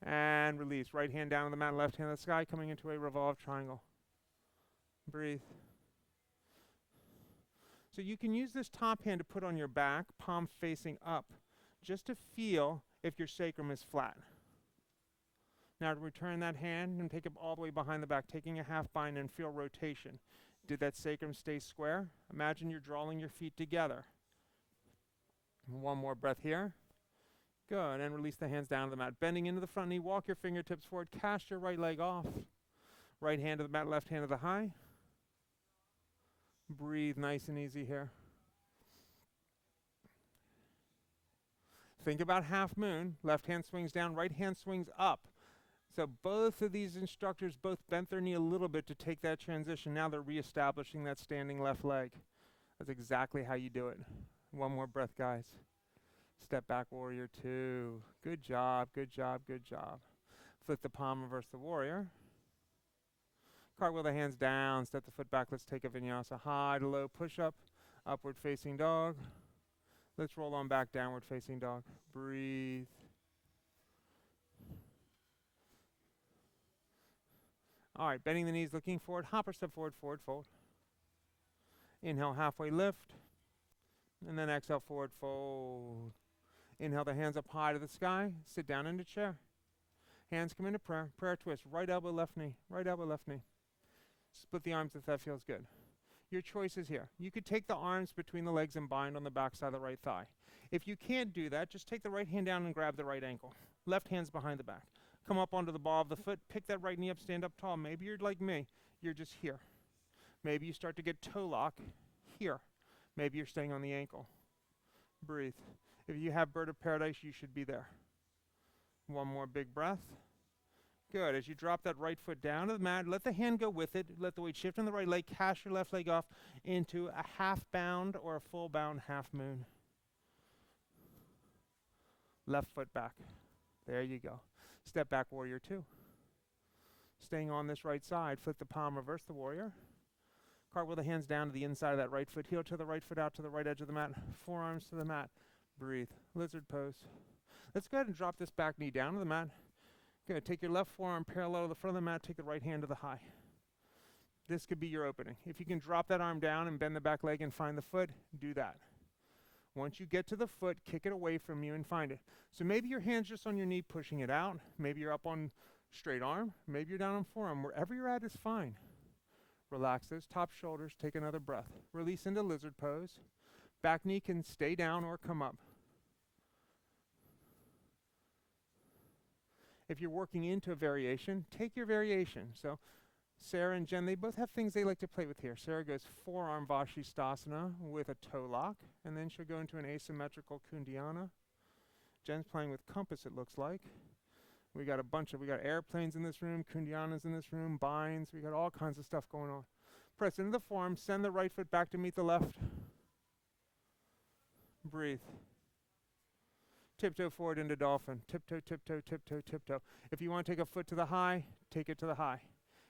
And release. Right hand down on the mat, left hand on the sky, coming into a revolved triangle. Breathe. So you can use this top hand to put on your back, palm facing up, just to feel if your sacrum is flat. Now to return that hand and take it all the way behind the back, taking a half bind and feel rotation. Did that sacrum stay square? Imagine you're drawing your feet together. One more breath here. Good, and release the hands down to the mat. Bending into the front knee, walk your fingertips forward, cast your right leg off. Right hand to the mat, left hand to the high. Breathe nice and easy here. Think about half moon. Left hand swings down, right hand swings up. So both of these instructors both bent their knee a little bit to take that transition. Now they're reestablishing that standing left leg. That's exactly how you do it. One more breath, guys. Step back, warrior two. Good job, good job, good job. Flip the palm, reverse the warrior. Cartwheel the hands down, step the foot back. Let's take a vinyasa. High to low push-up, upward facing dog. Let's roll on back, downward facing dog. Breathe. All right, bending the knees, looking forward. Hopper step forward, forward fold. Inhale, halfway lift. And then exhale, forward fold. Inhale the hands up high to the sky. Sit down into chair. Hands come into prayer. Prayer twist. Right elbow, left knee. Right elbow, left knee. Split the arms if that feels good. Your choice is here. You could take the arms between the legs and bind on the back side of the right thigh. If you can't do that, just take the right hand down and grab the right ankle. Left hand's behind the back. Come up onto the ball of the foot. Pick that right knee up, stand up tall. Maybe you're like me. You're just here. Maybe you start to get toe lock here. Maybe you're staying on the ankle. Breathe. If you have bird of paradise, you should be there. One more big breath. Good. As you drop that right foot down to the mat, let the hand go with it. Let the weight shift on the right leg. Cast your left leg off into a half bound or a full bound half moon. Left foot back. There you go. Step back, warrior two. Staying on this right side, flip the palm, reverse the warrior. Cartwheel the hands down to the inside of that right foot. Heel to the right foot, out to the right edge of the mat. Forearms to the mat. Breathe. Lizard pose. Let's go ahead and drop this back knee down to the mat. Good. Take your left forearm parallel to the front of the mat. Take the right hand to the high. This could be your opening. If you can drop that arm down and bend the back leg and find the foot, do that. Once you get to the foot, kick it away from you and find it. So maybe your hand's just on your knee pushing it out. Maybe you're up on straight arm. Maybe you're down on forearm. Wherever you're at is fine. Relax those top shoulders. Take another breath. Release into lizard pose. Back knee can stay down or come up. If you're working into a variation, take your variation. So Sarah and Jen, they both have things they like to play with here. Sarah goes forearm Vashisthasana with a toe lock, and then she'll go into an asymmetrical Kundiana. Jen's playing with compass, it looks like. We got airplanes in this room, Kundianas in this room, binds. We got all kinds of stuff going on. Press into the forearm, send the right foot back to meet the left. Breathe. Tiptoe forward into dolphin. Tiptoe, tiptoe, tiptoe, tiptoe. If you want to take a foot to the high, take it to the high.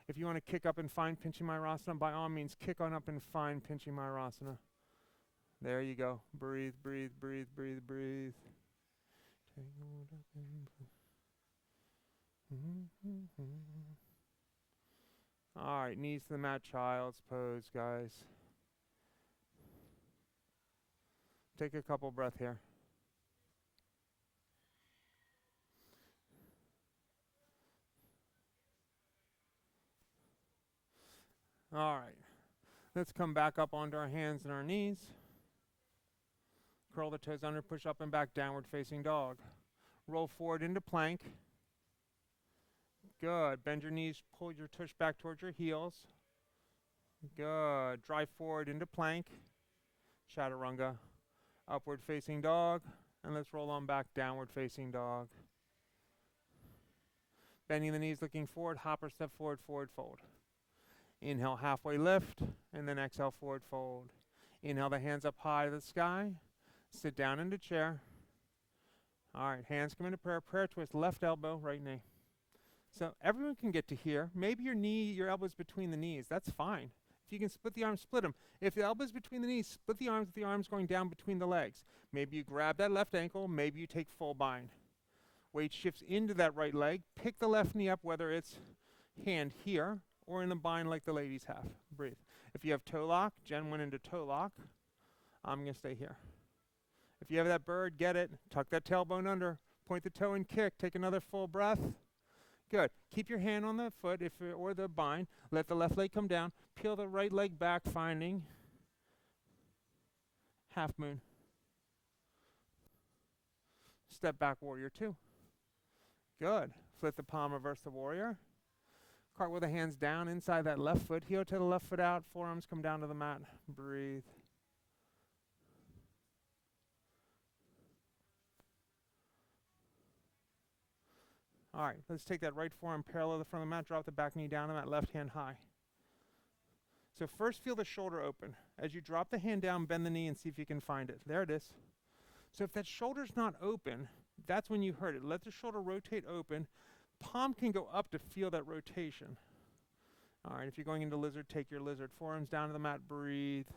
If you want to kick up and find Pinchamayurasana, by all means, kick on up and find Pinchamayurasana. There you go. Breathe, breathe, breathe, breathe, breathe. All right, knees to the mat, child's pose, guys. Take a couple breaths here. All right, let's come back up onto our hands and our knees. Curl the toes under, push up and back, downward facing dog. Roll forward into plank. Good. Bend your knees, pull your tush back towards your heels. Good. Drive forward into plank. Chaturanga. Upward facing dog. And let's roll on back, downward facing dog. Bending the knees, looking forward, hopper step forward, forward fold. Inhale, halfway lift, and then exhale, forward fold. Inhale the hands up high to the sky. Sit down into chair. All right, hands come into prayer. Prayer twist, left elbow, right knee. So everyone can get to here. Maybe your elbow's between the knees. That's fine. If you can split the arms, split them. If the elbow's between the knees, split the arms with the arms going down between the legs. Maybe you grab that left ankle. Maybe you take full bind. Weight shifts into that right leg. Pick the left knee up, whether it's hand here or in a bind like the ladies have. Breathe. If you have toe lock, Jen went into toe lock. I'm going to stay here. If you have that bird, get it. Tuck that tailbone under. Point the toe and kick. Take another full breath. Good. Keep your hand on the foot or the bind. Let the left leg come down. Peel the right leg back, finding half moon. Step back, warrior two. Good. Flip the palm, reverse the warrior. Cartwheel the hands down inside that left foot. Heel to the left foot out. Forearms come down to the mat. Breathe. All right, let's take that right forearm parallel to the front of the mat. Drop the back knee down to the mat. Left hand high. So first feel the shoulder open. As you drop the hand down, bend the knee and see if you can find it. There it is. So if that shoulder's not open, that's when you hurt it. Let the shoulder rotate open. Palm can go up to feel that rotation. All right, if you're going into lizard, take your lizard. Forearms down to the mat, breathe.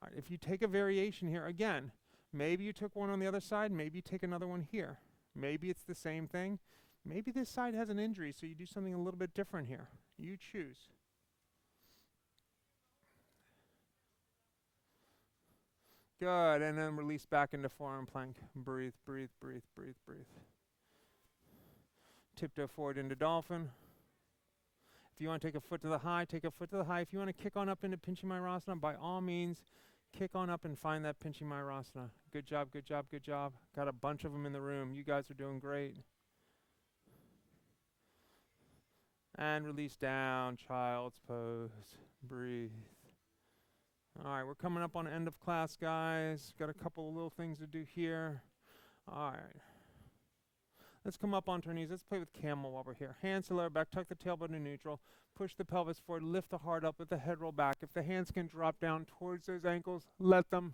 All right, if you take a variation here, again, maybe you took one on the other side, maybe you take another one here. Maybe it's the same thing. Maybe this side has an injury, so you do something a little bit different here. You choose. Good, and then release back into forearm plank. Breathe, breathe, breathe, breathe, breathe. Tiptoe forward into dolphin. If you want to take a foot to the high, take a foot to the high. If you want to kick on up into Pinchamayurasana, by all means, kick on up and find that Pinchamayurasana. Good job, good job, good job. Got a bunch of them in the room. You guys are doing great. And release down, child's pose. Breathe. All right, we're coming up on end of class, guys. Got a couple of little things to do here. All right. Let's come up onto our knees. Let's play with camel while we're here. Hands to lower back, tuck the tailbone to neutral. Push the pelvis forward, lift the heart up, let the head roll back. If the hands can drop down towards those ankles, let them.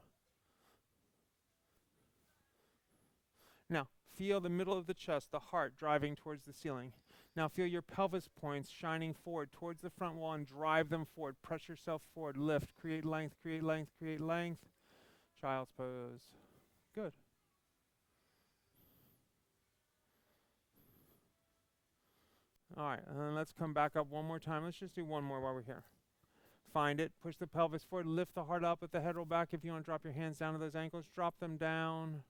Now, feel the middle of the chest, the heart driving towards the ceiling. Now feel your pelvis points shining forward towards the front wall and drive them forward. Press yourself forward, lift, create length, create length, create length. Child's pose. Good. All right, and then let's come back up one more time. Let's just do one more while we're here. Find it, push the pelvis forward, lift the heart up, let the head roll back. If you want to drop your hands down to those ankles, drop them down.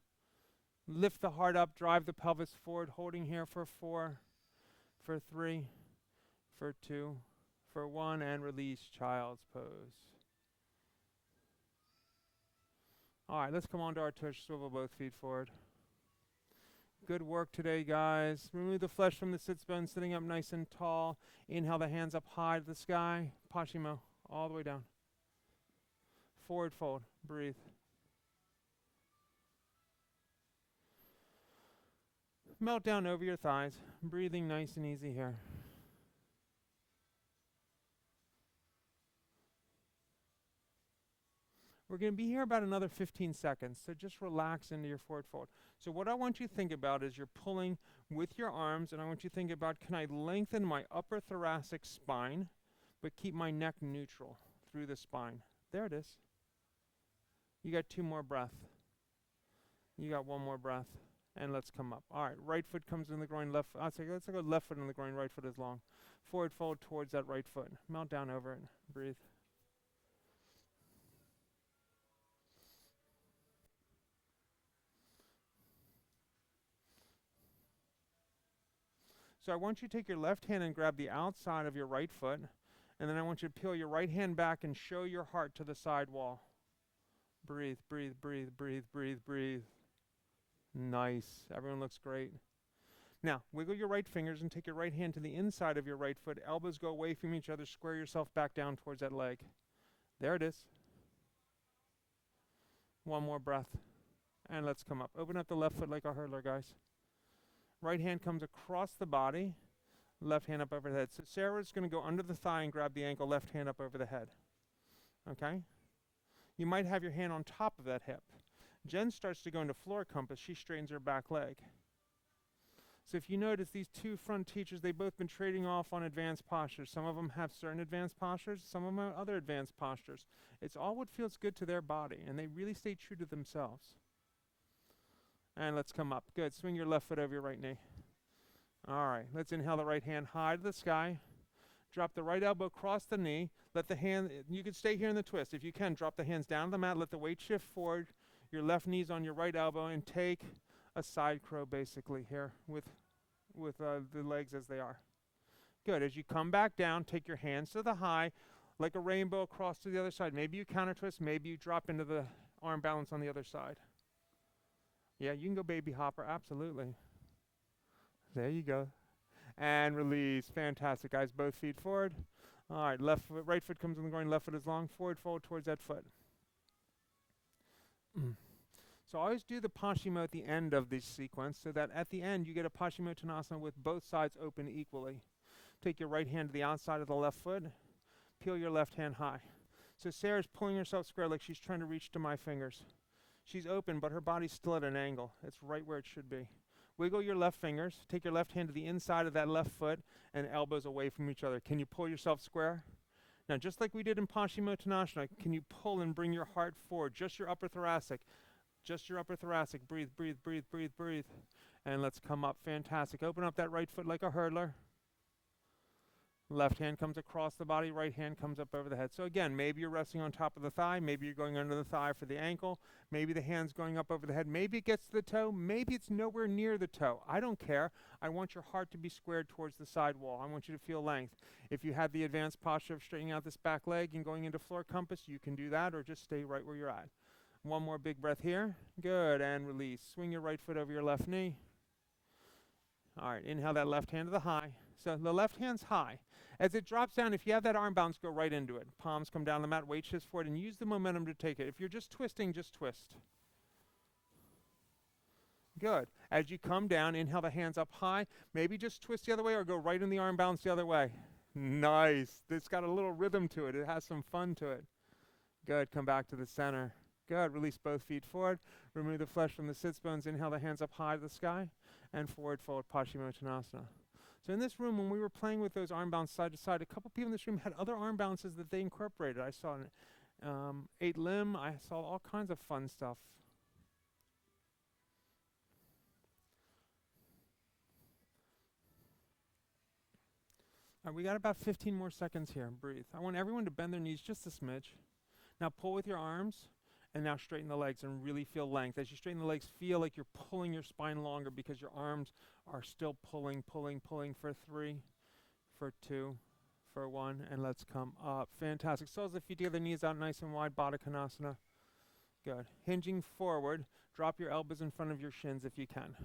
Lift the heart up, drive the pelvis forward, holding here for 4, for 3, for 2, for 1, and release, child's pose. All right, let's come on to our tush, swivel both feet forward. Good work today, guys. Remove the flesh from the sits bone, sitting up nice and tall. Inhale the hands up high to the sky. Paschimottanasana, all the way down. Forward fold, breathe. Melt down over your thighs, breathing nice and easy here. We're going to be here about another 15 seconds, so just relax into your forward fold. So what I want you to think about is you're pulling with your arms, and I want you to think about, can I lengthen my upper thoracic spine, but keep my neck neutral through the spine? There it is. You got 2 more breaths. You got 1 more breath, and let's come up. All right, right foot comes in the groin, left foot. Let's go left foot in the groin, right foot is long. Forward fold towards that right foot. Melt down over it. Breathe. So I want you to take your left hand and grab the outside of your right foot, and then I want you to peel your right hand back and show your heart to the side wall. Breathe, breathe, breathe, breathe, breathe, breathe. Nice. Everyone looks great. Now, wiggle your right fingers and take your right hand to the inside of your right foot. Elbows go away from each other. Square yourself back down towards that leg. There it is. One more breath. And let's come up. Open up the left foot like a hurdler, guys. Right hand comes across the body. Left hand up over the head. So Sarah's going to go under the thigh and grab the ankle, left hand up over the head. Okay? You might have your hand on top of that hip. Jen starts to go into floor compass. She straightens her back leg. So if you notice, these two front teachers, they've both been trading off on advanced postures. Some of them have certain advanced postures. Some of them have other advanced postures. It's all what feels good to their body, and they really stay true to themselves. And let's come up. Good. Swing your left foot over your right knee. All right. Let's inhale the right hand high to the sky. Drop the right elbow across the knee. Let the hand, you can stay here in the twist. If you can, drop the hands down to the mat. Let the weight shift forward. Your left knee's on your right elbow, and take a side crow basically here with the legs as they are. Good. As you come back down, take your hands to the high, like a rainbow across to the other side. Maybe you counter twist. Maybe you drop into the arm balance on the other side. Yeah, you can go baby hopper, absolutely. There you go. And release. Fantastic, guys. Both feet forward. All right, left foot, right foot comes on the groin, left foot is long. Forward fold towards that foot. So always do the Paschimottanasana at the end of this sequence so that at the end you get a Paschimottanasana with both sides open equally. Take your right hand to the outside of the left foot. Peel your left hand high. So Sarah's pulling herself square like she's trying to reach to my fingers. She's open, but her body's still at an angle. It's right where it should be. Wiggle your left fingers. Take your left hand to the inside of that left foot and elbows away from each other. Can you pull yourself square? Now, just like we did in Paschimottanasana, can you pull and bring your heart forward? Just your upper thoracic. Just your upper thoracic. Breathe, breathe, breathe, breathe, breathe. And let's come up. Fantastic. Open up that right foot like a hurdler. Left hand comes across the body, right hand comes up over the head. So again, maybe you're resting on top of the thigh, maybe you're going under the thigh for the ankle, maybe the hand's going up over the head, maybe it gets to the toe, maybe it's nowhere near the toe. I don't care. I want your heart to be squared towards the side wall. I want you to feel length. If you have the advanced posture of straightening out this back leg and going into floor compass, you can do that or just stay right where you're at. One more big breath here. Good, and release. Swing your right foot over your left knee. All right, inhale that left hand to the high. So the left hand's high. As it drops down, if you have that arm balance, go right into it. Palms come down the mat, weight shifts forward, and use the momentum to take it. If you're just twisting, just twist. Good. As you come down, inhale the hands up high. Maybe just twist the other way or go right in the arm balance the other way. Nice. It's got a little rhythm to it. It has some fun to it. Good. Come back to the center. Good. Release both feet forward. Remove the flesh from the sits bones. Inhale the hands up high to the sky. And forward fold, Paschimottanasana. So in this room, when we were playing with those arm balances side to side, a couple people in this room had other arm balances that they incorporated. I saw an 8-limb. I saw all kinds of fun stuff. All right, we got about 15 more seconds here. Breathe. I want everyone to bend their knees just a smidge. Now pull with your arms, and now straighten the legs and really feel length. As you straighten the legs, feel like you're pulling your spine longer because your arms are still pulling for 3, for 2, for 1, and let's come up. Fantastic. Soles of the feet together, knees out nice and wide, Baddha Konasana. Good. Hinging forward, drop your elbows in front of your shins if you can.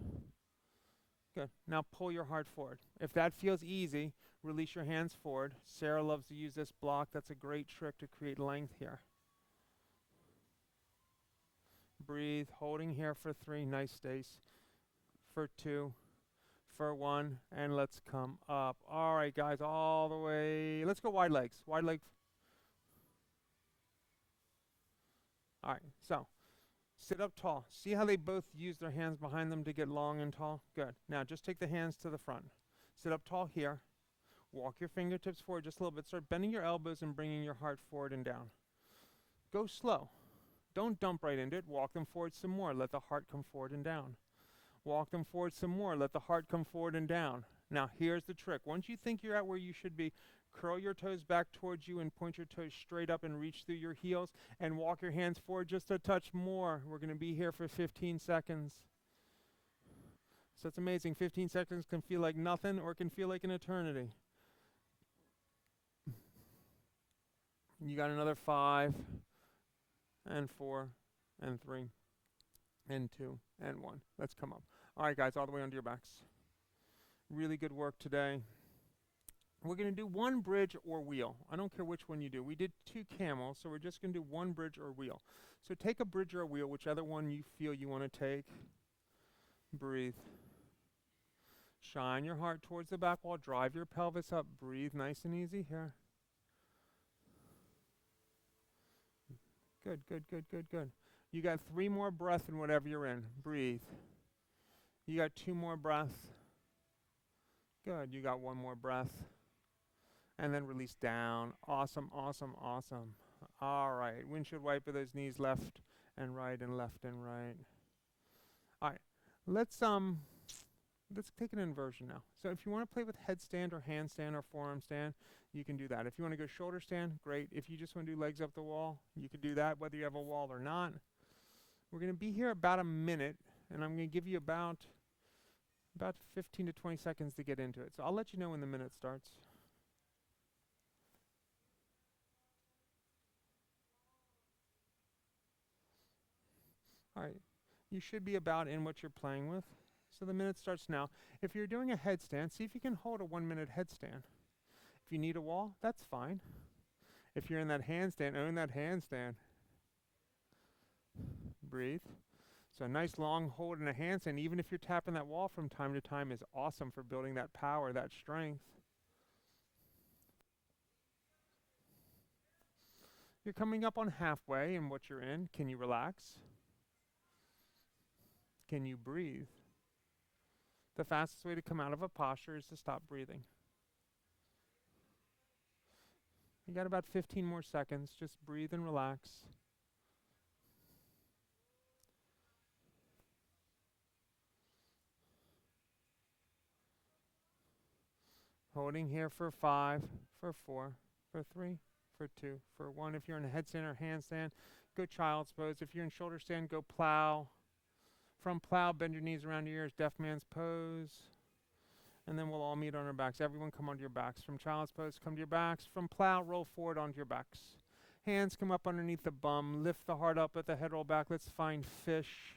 Good. Now pull your heart forward. If that feels easy, release your hands forward. Sarah loves to use this block. That's a great trick to create length here. Breathe, holding here for 3, nice stace. For 2, for 1, and let's come up. All right, guys, all the way. Let's go wide legs. Wide legs. All right, so sit up tall. See how they both use their hands behind them to get long and tall? Good. Now just take the hands to the front. Sit up tall here. Walk your fingertips forward just a little bit. Start bending your elbows and bringing your heart forward and down. Go slow. Don't dump right into it. Walk them forward some more. Let the heart come forward and down. Walk them forward some more. Let the heart come forward and down. Now, here's the trick. Once you think you're at where you should be, curl your toes back towards you and point your toes straight up and reach through your heels and walk your hands forward just a touch more. We're going to be here for 15 seconds. So it's amazing. 15 seconds can feel like nothing or it can feel like an eternity. You got another 5 and 4 and 3 and 2 and 1. Let's come up. All right, guys, all the way onto your backs. Really good work today. We're going to do one bridge or wheel. I don't care which one you do. We did 2 camels, so we're just going to do one bridge or wheel. So take a bridge or a wheel, whichever one you feel you want to take. Breathe. Shine your heart towards the back wall. Drive your pelvis up. Breathe nice and easy here. Good, good, good, good, good. You got 3 more breaths in whatever you're in. Breathe. You got 2 more breaths. Good. You got 1 more breath. And then release down. Awesome, awesome, awesome. All right. Windshield wiper those knees left and right and left and right. All right. Let's take an inversion now. So if you want to play with headstand or handstand or forearm stand, you can do that. If you want to go shoulder stand, great. If you just want to do legs up the wall, you can do that whether you have a wall or not. We're going to be here about a minute, and I'm going to give you about 15 to 20 seconds to get into it. So I'll let you know when the minute starts. All right. You should be about in what you're playing with. So the minute starts now. If you're doing a headstand, see if you can hold a 1-minute headstand. If you need a wall, that's fine. If you're in that handstand, own that handstand. Breathe. So a nice long hold in a handstand, even if you're tapping that wall from time to time, is awesome for building that power, that strength. You're coming up on halfway in what you're in. Can you relax? Can you breathe? The fastest way to come out of a posture is to stop breathing. You got about 15 more seconds. Just breathe and relax. Holding here for 5, for 4, for 3, for 2, for 1. If you're in a headstand or handstand, go child's pose. If you're in shoulder stand, go plow. From plow, bend your knees around your ears, deaf man's pose. And then we'll all meet on our backs. Everyone come onto your backs. From child's pose, come to your backs. From plow, roll forward onto your backs. Hands come up underneath the bum. Lift the heart up, let the head roll back. Let's find fish.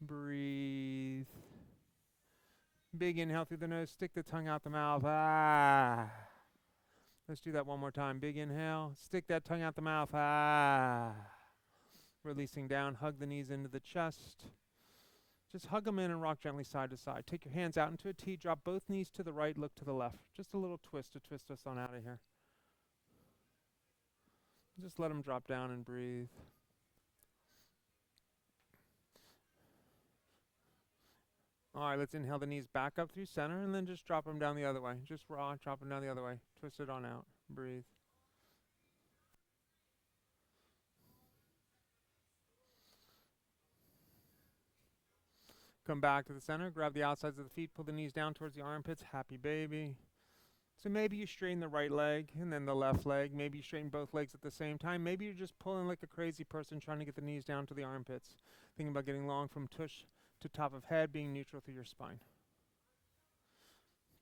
Breathe. Big inhale through the nose, stick the tongue out the mouth. Ah. Let's do that one more time. Big inhale, stick that tongue out the mouth. Ah. Releasing down, hug the knees into the chest. Just hug them in and rock gently side to side. Take your hands out into a T, drop both knees to the right, look to the left. Just a little twist to twist us on out of here. Just let them drop down and breathe. All right, let's inhale the knees back up through center and then just drop them down the other way. Just drop them down the other way. Twist it on out. Breathe. Come back to the center, grab the outsides of the feet, pull the knees down towards the armpits. Happy baby. So maybe you straighten the right leg and then the left leg. Maybe you straighten both legs at the same time. Maybe you're just pulling like a crazy person trying to get the knees down to the armpits. Thinking about getting long from tush to top of head, being neutral through your spine.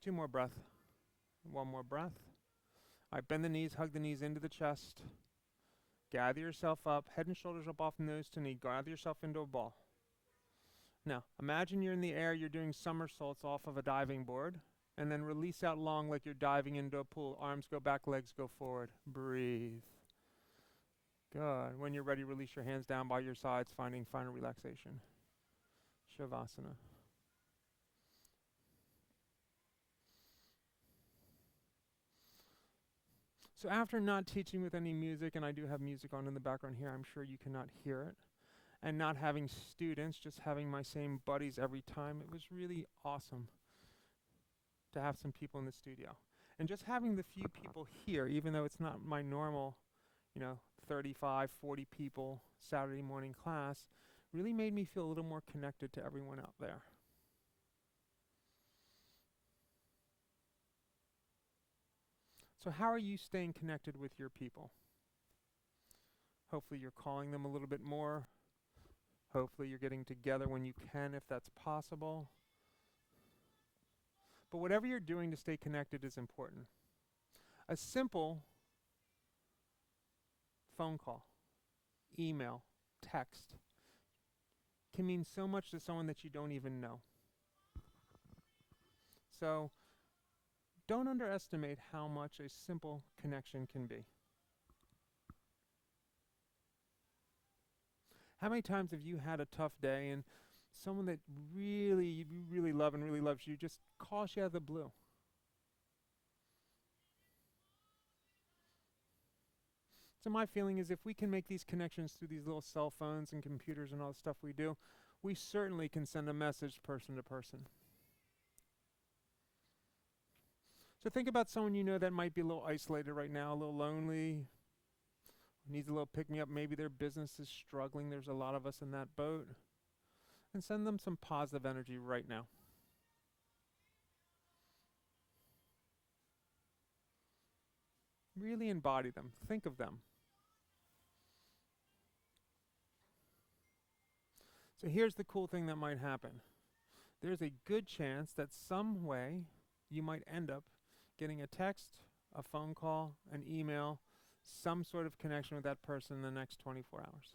2 more breaths. 1 more breath. All right, bend the knees, hug the knees into the chest. Gather yourself up, head and shoulders up off nose to knee. Gather yourself into a ball. Now, imagine you're in the air, you're doing somersaults off of a diving board, and then release out long like you're diving into a pool. Arms go back, legs go forward. Breathe. Good. When you're ready, release your hands down by your sides, finding final relaxation. Shavasana. So after not teaching with any music, and I do have music on in the background here, I'm sure you cannot hear it, and not having students, just having my same buddies every time, it was really awesome to have some people in the studio. And just having the few people here, even though it's not my normal, 35, 40 people Saturday morning class, really made me feel a little more connected to everyone out there. So how are you staying connected with your people? Hopefully you're calling them a little bit more. Hopefully you're getting together when you can, if that's possible. But whatever you're doing to stay connected is important. A simple phone call, email, text can mean so much to someone that you don't even know. So Don't underestimate how much a simple connection can be. How many times have you had a tough day and someone that you really love and really loves you just calls you out of the blue? So my feeling is if we can make these connections through these little cell phones and computers and all the stuff we do, we certainly can send a message person to person. So think about someone you know that might be a little isolated right now, a little lonely, needs a little pick me up. Maybe their business is struggling. There's a lot of us in that boat. And send them some positive energy right now. Really embody them. Think of them. So here's the cool thing that might happen. There's a good chance that some way you might end up getting a text, a phone call, an email, some sort of connection with that person in the next 24 hours.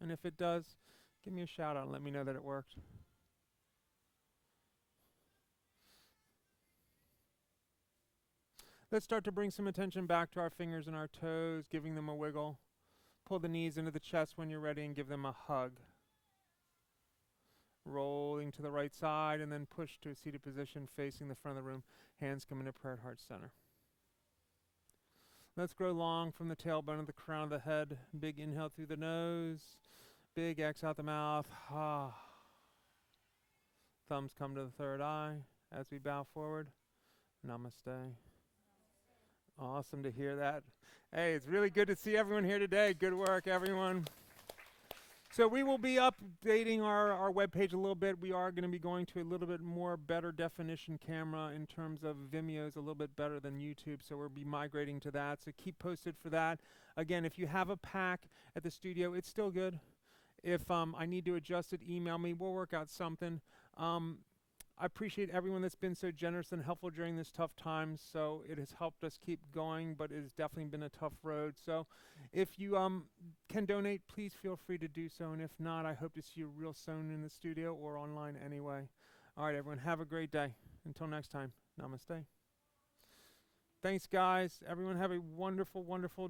And if it does, give me a shout out and let me know that it worked. Let's start to bring some attention back to our fingers and our toes, giving them a wiggle. Pull the knees into the chest when you're ready and give them a hug. Rolling to the right side and then push to a seated position facing the front of the room. Hands come into prayer at heart center. Let's grow long from the tailbone of the crown of the head. Big inhale through the nose. Big exhale out the mouth. Thumbs come to the third eye as we bow forward. Namaste. Awesome to hear that. Hey, it's really good to see everyone here today. Good work, everyone. So we will be updating our webpage a little bit. We are going to be going to a little bit more better definition camera in terms of Vimeo's a little bit better than YouTube. So we'll be migrating to that. So keep posted for that. Again, if you have a pack at the studio, it's still good. If I need to adjust it, email me. We'll work out something. I appreciate everyone that's been so generous and helpful during this tough time. So it has helped us keep going, but it has definitely been a tough road. So if you can donate, please feel free to do so. And if not, I hope to see you real soon in the studio or online anyway. All right, everyone, have a great day. Until next time, namaste. Thanks, guys. Everyone have a wonderful, wonderful